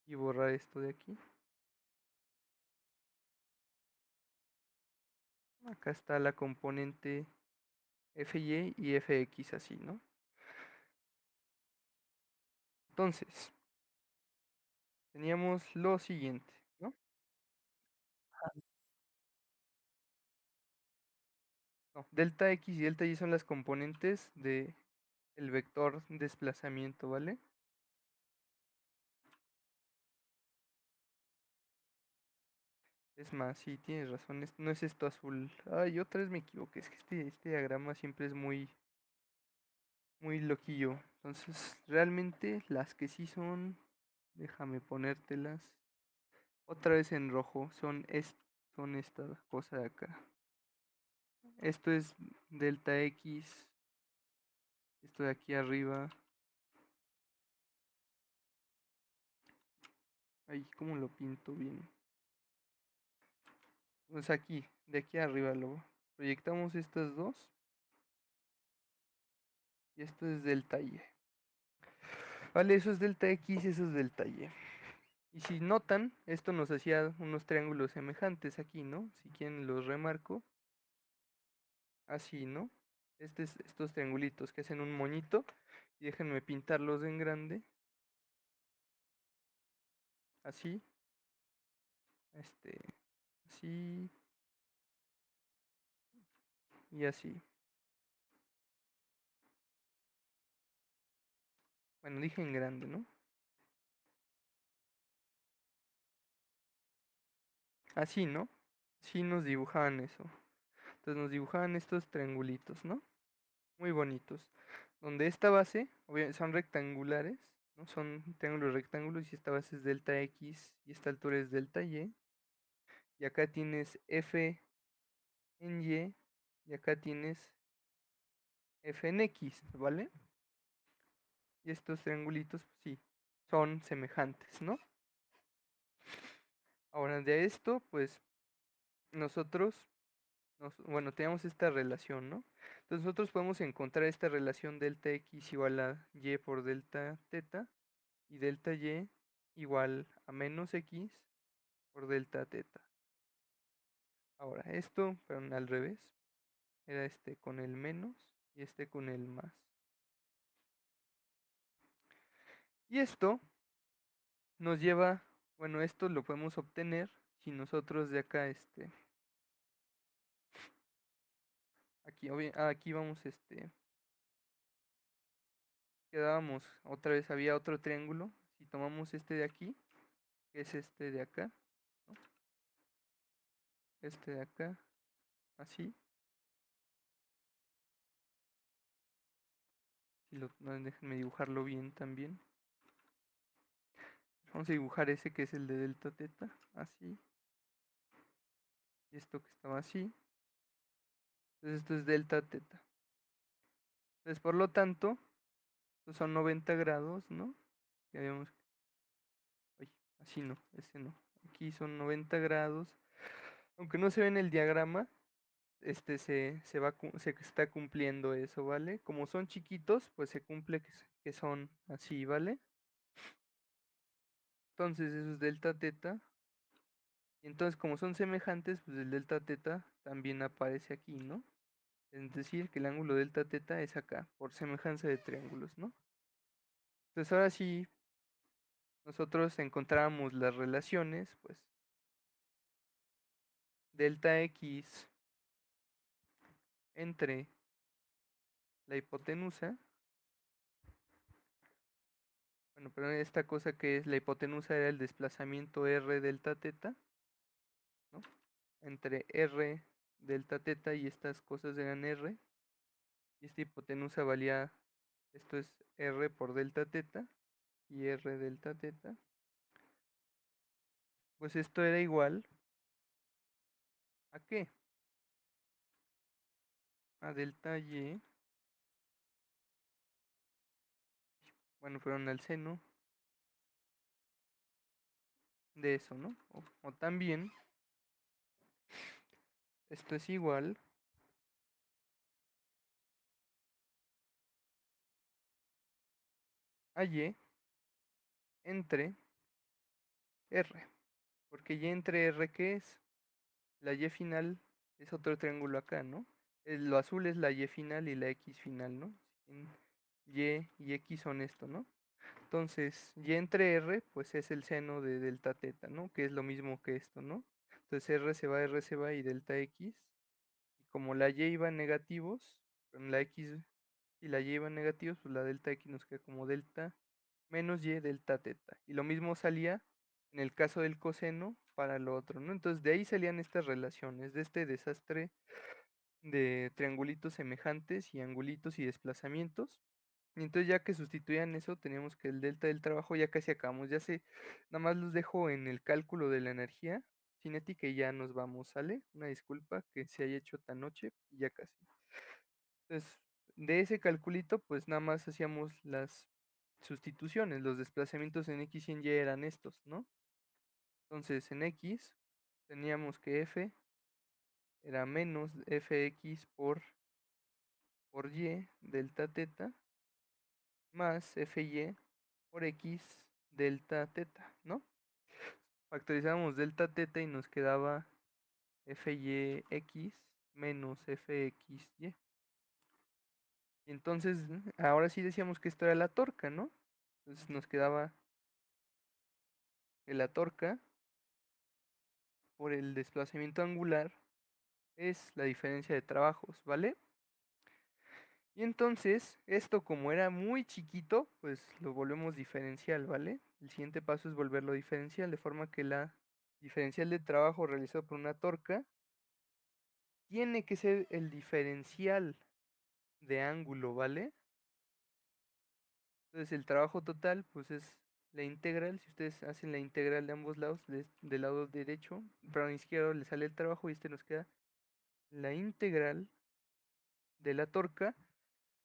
y borrar esto de aquí. Acá está la componente Fy y Fx así, ¿no? Entonces, teníamos lo siguiente, ¿no? No, delta X y delta Y son las componentes de el vector desplazamiento, ¿vale? Es más, sí, tienes razón, no es esto azul. Ay, otra vez me equivoqué, es que este diagrama siempre es muy loquillo. Entonces, realmente las que sí son, déjame ponértelas otra vez en rojo, son esta cosa de acá. Esto es delta X, esto de aquí arriba. Ahí, ¿cómo lo pinto bien? Pues aquí, de aquí arriba lo proyectamos estas dos y esto es delta Y. Vale, eso es delta X, eso es delta Y. Y si notan, esto nos hacía unos triángulos semejantes aquí, ¿no? Si quieren los remarco. Así, ¿no? Estos triangulitos que hacen un moñito. Y déjenme pintarlos en grande. Así. Este. Así. Y así. Bueno, dije en grande, ¿no? Así, ¿no? Sí nos dibujaban eso. Entonces nos dibujaban estos triangulitos, ¿no? Muy bonitos. Donde esta base, son rectangulares, ¿no? Son triángulos rectángulos y esta base es delta X y esta altura es delta Y. Y acá tienes F en Y y acá tienes F en X, ¿vale? Y estos triangulitos, pues, sí, son semejantes, ¿no? Ahora de esto, pues nosotros, bueno, tenemos esta relación, ¿no? Entonces nosotros podemos encontrar esta relación delta X igual a Y por delta teta y delta Y igual a menos X por delta teta. Ahora esto, pero al revés, era este con el menos y este con el más. Y esto nos lleva, bueno, esto lo podemos obtener si nosotros de acá, aquí, aquí vamos, quedábamos, otra vez había otro triángulo. Si tomamos este de aquí, que es este de acá, ¿no? Este de acá, así. No, déjenme dibujarlo bien también. Vamos a dibujar ese que es el de delta teta, así. Y esto que estaba así. Entonces esto es delta teta. Entonces, por lo tanto, estos son 90 grados, ¿no? Ya habíamos, ay, así no, ese no. Aquí son 90 grados. Aunque no se ve en el diagrama, se está cumpliendo eso, ¿vale? Como son chiquitos, pues se cumple que son así, ¿vale? Entonces eso es delta teta. Y entonces como son semejantes, pues el delta teta también aparece aquí, ¿no? Es decir, que el ángulo delta teta es acá, por semejanza de triángulos, ¿no? Entonces ahora sí, nosotros encontramos las relaciones, pues delta X entre la hipotenusa, bueno, pero esta cosa que es la hipotenusa era el desplazamiento r delta teta, ¿no? Entre r delta teta y estas cosas eran r, y esta hipotenusa valía, esto es r por delta teta y r delta teta, pues esto era igual ¿a qué? A delta y, bueno, fueron al seno de eso, ¿no? O también esto es igual a y entre r, porque y entre r, ¿qué es? La y final es otro triángulo acá, ¿no? Lo azul es la y final y la x final, ¿no? En y x son esto, ¿no? Entonces, y entre r, pues es el seno de delta teta, ¿no? Que es lo mismo que esto, ¿no? Entonces r se va y delta x. Y como la y iba en negativos, con la x y la y iba en negativos, pues la delta x nos queda como delta menos y delta teta. Y lo mismo salía en el caso del coseno para lo otro, ¿no? Entonces de ahí salían estas relaciones, de este desastre de triangulitos semejantes y angulitos y desplazamientos. Y entonces ya que sustituían eso, teníamos que el delta del trabajo ya casi acabamos. Nada más los dejo en el cálculo de la energía cinética y ya nos vamos, ¿sale? Una disculpa que se haya hecho tan noche y ya casi. Entonces, de ese calculito, pues nada más hacíamos las sustituciones. Los desplazamientos en X y en Y eran estos, ¿no? Entonces, en X teníamos que F era menos Fx por Y delta teta más Fy por X delta teta, ¿no? Factorizamos delta teta y nos quedaba Fyx menos Fxy. Y entonces, ahora sí decíamos que esto era la torca, ¿no? Entonces nos quedaba que la torca por el desplazamiento angular es la diferencia de trabajos, ¿vale? Y entonces, esto como era muy chiquito, pues lo volvemos diferencial, ¿vale? El siguiente paso es volverlo diferencial, de forma que la diferencial de trabajo realizado por una torca tiene que ser el diferencial de ángulo, ¿vale? Entonces el trabajo total, pues es la integral. Si ustedes hacen la integral de ambos lados, del lado derecho, para izquierdo le sale el trabajo y este nos queda la integral de la torca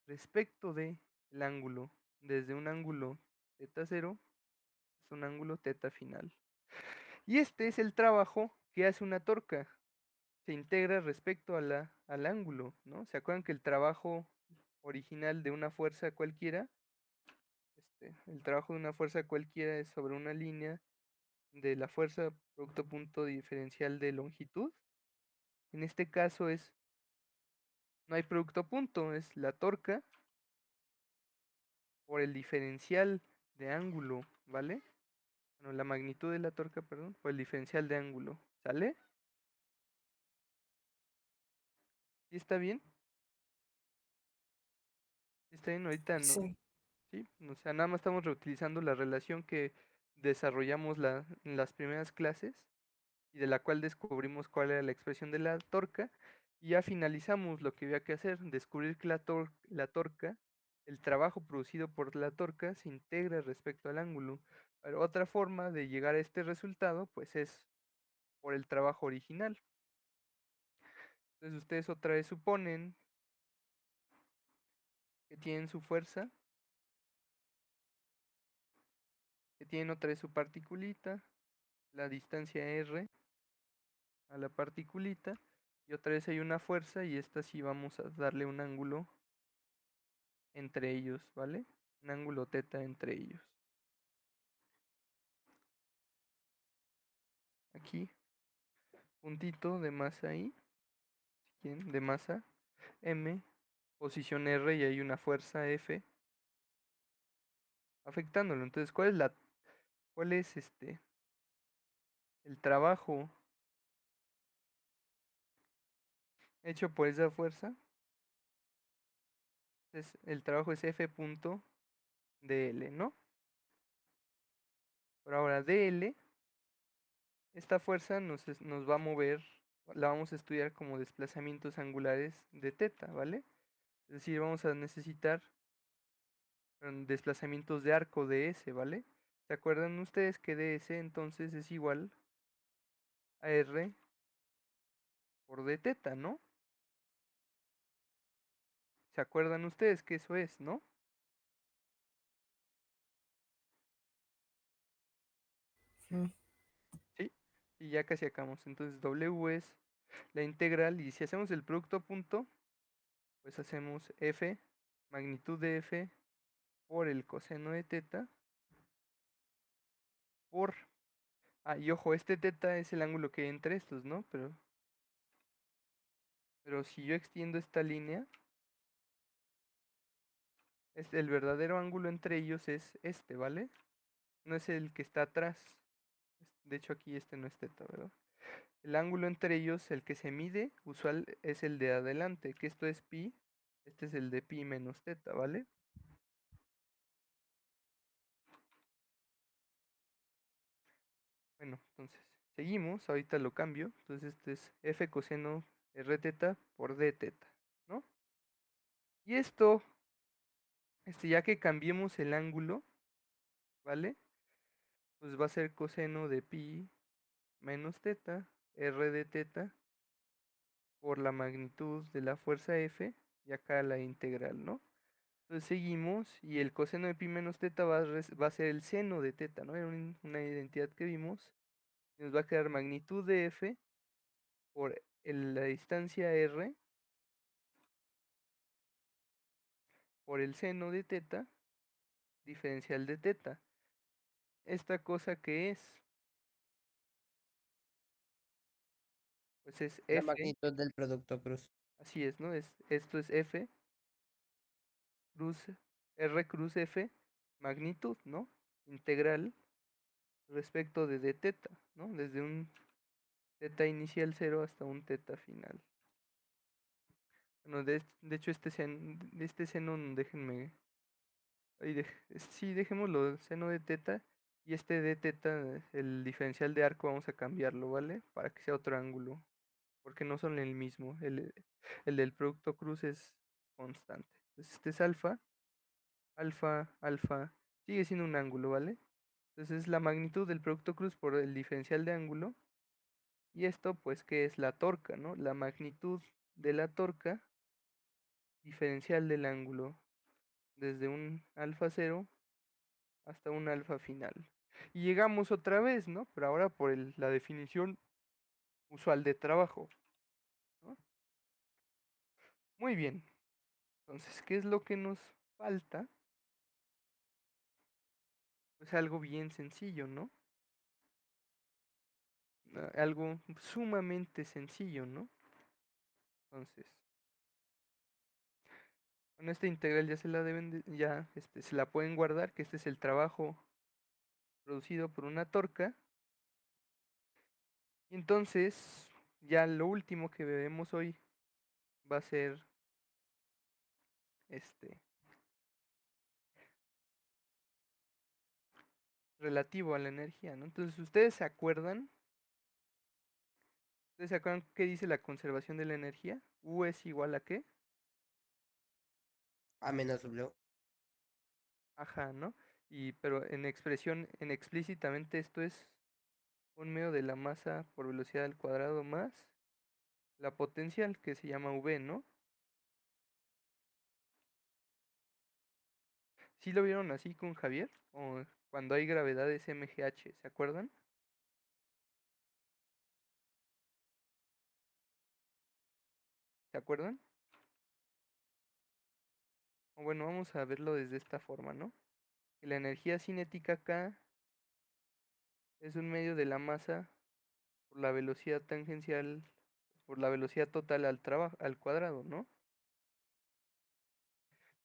respecto de el ángulo, desde un ángulo θ 0 es un ángulo θ final. Y este es el trabajo que hace una torca. Se integra respecto a al ángulo, ¿no? ¿Se acuerdan que el trabajo original de una fuerza cualquiera, el trabajo de una fuerza cualquiera es sobre una línea de la fuerza producto punto diferencial de longitud? En este caso no hay producto punto, es la torca por el diferencial de ángulo, ¿vale? Bueno, la magnitud de la torca, perdón, por el diferencial de ángulo, ¿sale? ¿Sí está bien? ¿Sí está bien? Ahorita no, Sí, ¿sí? O sea, nada más estamos reutilizando la relación que desarrollamos en las primeras clases y de la cual descubrimos cuál era la expresión de la torca y ya finalizamos lo que había que hacer, descubrir que la torca, el trabajo producido por la torca se integra respecto al ángulo. Pero otra forma de llegar a este resultado, pues es por el trabajo original. Entonces ustedes otra vez suponen que tienen su fuerza, que tienen otra vez su particulita, la distancia r a la particulita, y otra vez hay una fuerza y esta sí vamos a darle un ángulo entre ellos, ¿vale? Un ángulo θ entre ellos. Aquí, puntito de masa ahí, si quieren, de masa M, posición R y hay una fuerza F afectándolo. Entonces, cuál es el trabajo hecho por esa fuerza? El trabajo es F punto dl, ¿no? Por ahora, dl, esta fuerza nos va a mover, la vamos a estudiar como desplazamientos angulares de teta, ¿vale? Es decir, vamos a necesitar desplazamientos de arco ds, ¿vale? ¿Se acuerdan ustedes que ds entonces es igual a r por d teta, ¿no? ¿Se acuerdan ustedes que eso es, no? Mm, Sí. Y ya casi acabamos. Entonces w es la integral y si hacemos el producto a punto, pues hacemos f, magnitud de f por el coseno de teta por... Ah, y ojo, este teta es el ángulo que hay entre estos, ¿no? Pero si yo extiendo esta línea, el verdadero ángulo entre ellos es este, ¿vale? No es el que está atrás. De hecho, aquí este no es teta, ¿verdad? El ángulo entre ellos, el que se mide, usual, es el de adelante, que esto es pi. Este es el de pi menos teta, ¿vale? Bueno, entonces, seguimos, ahorita lo cambio. Entonces, este es f coseno r teta por d teta, ¿no? Y esto, ya que cambiemos el ángulo, ¿vale? Pues va a ser coseno de pi menos teta, r de teta, por la magnitud de la fuerza F, y acá la integral, ¿no? Entonces seguimos, y el coseno de pi menos teta va a ser el seno de teta, ¿no? Era una identidad que vimos, y nos va a quedar magnitud de F por la distancia R, por el seno de teta, diferencial de teta. ¿Esta cosa qué es? Pues es La F, magnitud del producto cruz. así es, ¿no? Esto es F cruz, R cruz F, magnitud, ¿no? Integral respecto de d teta, ¿no? Desde un teta inicial 0 hasta un teta final. Bueno, de hecho de este seno, déjenme, ahí sí, dejémoslo seno de teta, y este de teta, el diferencial de arco, vamos a cambiarlo, ¿vale? Para que sea otro ángulo, porque no son el mismo, el del producto cruz es constante. Entonces este es alfa, alfa, sigue siendo un ángulo, ¿vale? Entonces es la magnitud del producto cruz por el diferencial de ángulo. Y esto, pues, ¿qué es la torca, no? La magnitud de la torca diferencial del ángulo, desde un alfa cero hasta un alfa final. Y llegamos otra vez, ¿no? Pero ahora por la definición usual de trabajo, ¿no? Muy bien. Entonces, ¿qué es lo que nos falta? Pues algo bien sencillo, ¿no? Algo sumamente sencillo, ¿no? Entonces, con esta integral ya se la deben ya se la pueden guardar, que este es el trabajo producido por una torca. Y entonces, ya lo último que veremos hoy va a ser este relativo a la energía, ¿no? Entonces, ¿ustedes se acuerdan qué dice la conservación de la energía? U es igual a qué? A menos W. Ajá, ¿no? Pero en expresión, en explícitamente esto es un medio de la masa por velocidad al cuadrado más la potencial que se llama V, ¿no? ¿Sí lo vieron así con Javier? O cuando hay gravedades MGH, ¿se acuerdan? ¿Se acuerdan? O bueno, vamos a verlo desde esta forma, ¿no? Que la energía cinética acá es un medio de la masa por la velocidad tangencial, por la velocidad total al cuadrado, ¿no?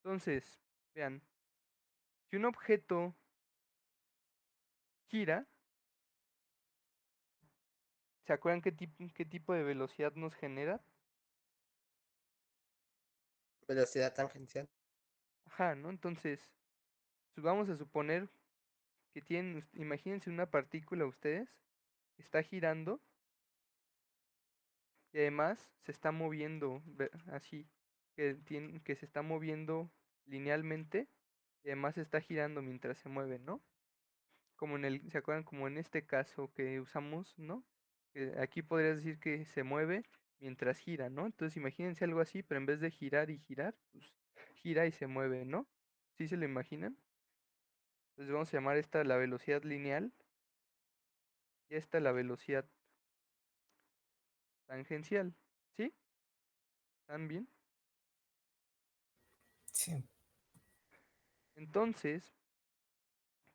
Entonces, vean, Si un objeto gira, ¿se acuerdan qué tipo de velocidad nos genera? Velocidad tangencial. Ajá, ¿no? Entonces, vamos a suponer que tienen, imagínense una partícula ustedes, está girando y además se está moviendo así, que se está moviendo linealmente y además está girando mientras se mueve, ¿no? Como ¿se acuerdan? Como en este caso que usamos, ¿no? Que aquí podrías decir que se mueve mientras gira, ¿no? Entonces imagínense algo así, pero en vez de girar y girar, pues gira y se mueve, ¿no? ¿Sí se lo imaginan? Entonces vamos a llamar esta la velocidad lineal y esta la velocidad tangencial, ¿sí? ¿Están bien? Sí, Entonces,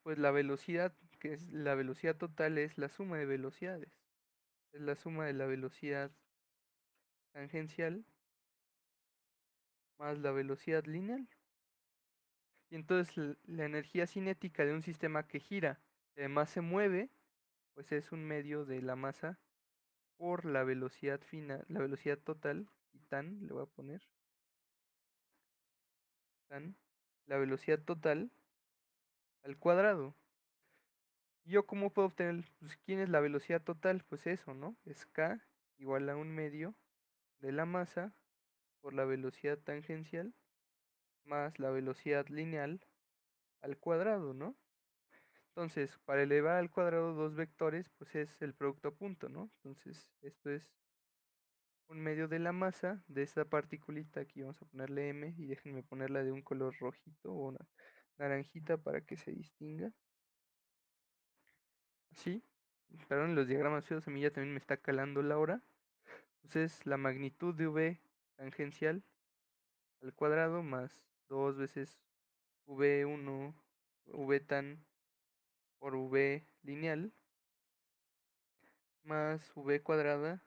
pues la velocidad, que es la velocidad total, es la suma de velocidades. Es la suma de la velocidad tangencial más la velocidad lineal. Y entonces la energía cinética de un sistema que gira y además se mueve, pues es un medio de la masa por la velocidad final, la velocidad total, y tan, le voy a poner, tan, la velocidad total al cuadrado. ¿Yo cómo puedo obtener, pues, quién es la velocidad total? Pues eso, ¿no? Es k igual a un medio de la masa por la velocidad tangencial más la velocidad lineal al cuadrado, ¿no? Entonces, para elevar al cuadrado dos vectores, pues es el producto a punto, ¿no? Entonces, esto es un medio de la masa de esta particulita. Aquí vamos a ponerle m y déjenme ponerla de un color rojito o una naranjita para que se distinga. Así. Perdón, los diagramas feos, a mí ya también me está calando la hora. Entonces, la magnitud de v tangencial al cuadrado más 2 veces v1, v tan por v lineal más v cuadrada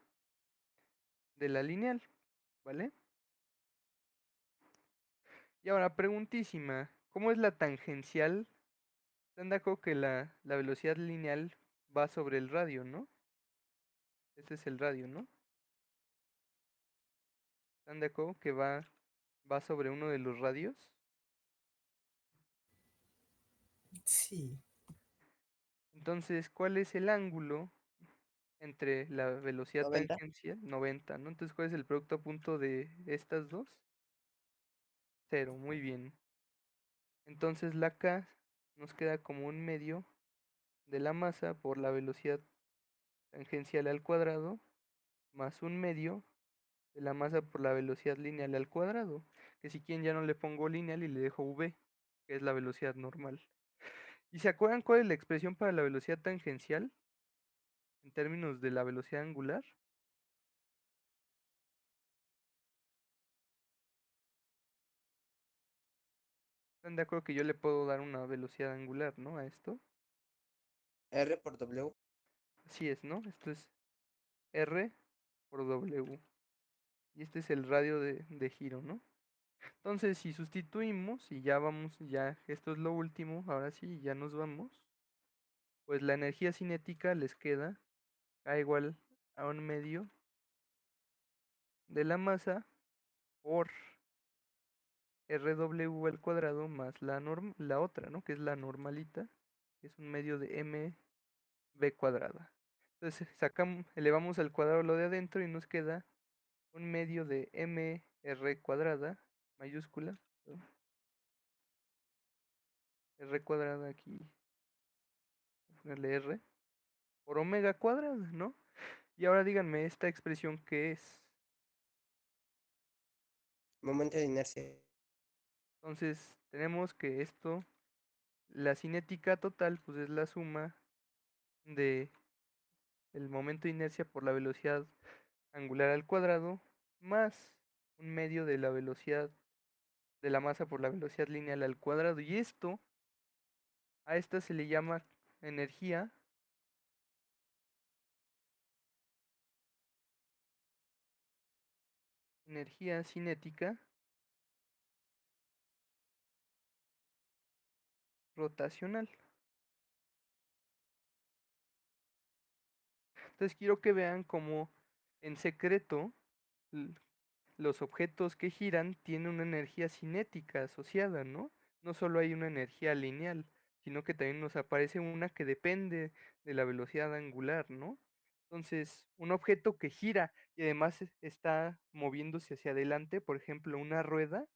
de la lineal, ¿vale? Y ahora, preguntísima, ¿cómo es la tangencial? ¿Están de acuerdo que la velocidad lineal va sobre el radio, ¿no? Este es el radio, ¿no? ¿Están de acuerdo que va sobre uno de los radios? sí. Entonces, ¿cuál es el ángulo entre la velocidad 90. tangencial? 90, ¿no? Entonces, ¿cuál es el producto a punto de estas dos? Cero, muy bien. Entonces, la K nos queda como un medio de la masa por la velocidad tangencial al cuadrado más un medio de la masa por la velocidad lineal al cuadrado, que si quieren ya no le pongo lineal y le dejo v, que es la velocidad normal. ¿Y se acuerdan cuál es la expresión para la velocidad tangencial en términos de la velocidad angular? ¿Están de acuerdo que yo le puedo dar una velocidad angular, ¿no? A esto. R por W. Así es, ¿no? Esto es r por w. Y este es el radio de giro, ¿no? Entonces, si sustituimos y ya vamos, ya esto es lo último, ahora sí, ya nos vamos, pues la energía cinética les queda A igual a un medio de la masa por RW al cuadrado más la otra, ¿no? Que es la normalita, que es un medio de MV cuadrada. Entonces elevamos al cuadrado lo de adentro y nos queda un medio de MR cuadrada, mayúscula, ¿no? R cuadrada aquí, voy a ponerle R, por omega cuadrada, ¿no? Y ahora díganme, ¿esta expresión qué es? Momento de inercia. Entonces, tenemos que esto, la cinética total, pues es la suma de el momento de inercia por la velocidad angular al cuadrado más un medio de la velocidad de la masa por la velocidad lineal al cuadrado. Y esto, a esta se le llama energía cinética rotacional. Entonces quiero que vean cómo en secreto l- los objetos que giran tienen una energía cinética asociada, ¿no? No solo hay una energía lineal, sino que también nos aparece una que depende de la velocidad angular, ¿no? Entonces, un objeto que gira y además está moviéndose hacia adelante, por ejemplo, una rueda,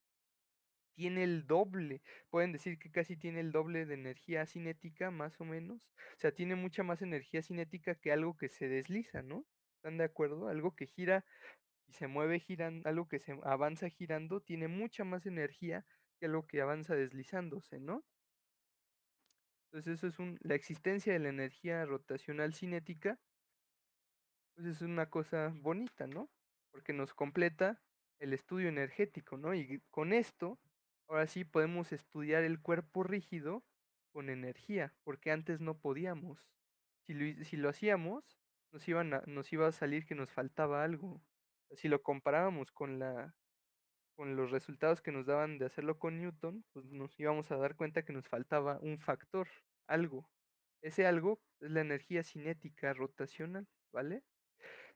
tiene el doble, pueden decir que casi tiene el doble de energía cinética, más o menos. O sea, tiene mucha más energía cinética que algo que se desliza, ¿no? ¿Están de acuerdo? Algo que gira y se mueve girando, algo que se avanza girando, tiene mucha más energía que algo que avanza deslizándose, ¿no? Entonces eso es la existencia de la energía rotacional cinética, pues es una cosa bonita, ¿no? Porque nos completa el estudio energético, ¿no? Y con esto, ahora sí podemos estudiar el cuerpo rígido con energía, porque antes no podíamos. Si lo hacíamos, nos iba a salir que nos faltaba algo. Si lo comparábamos con los resultados que nos daban de hacerlo con Newton, pues nos íbamos a dar cuenta que nos faltaba un factor, algo. Ese algo es la energía cinética rotacional, ¿vale?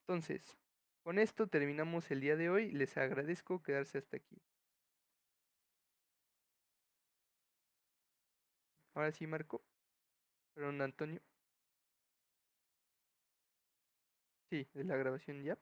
Entonces, con esto terminamos el día de hoy. Les agradezco quedarse hasta aquí. Ahora sí, Marco. Perdón, Antonio. Sí, de la grabación ya.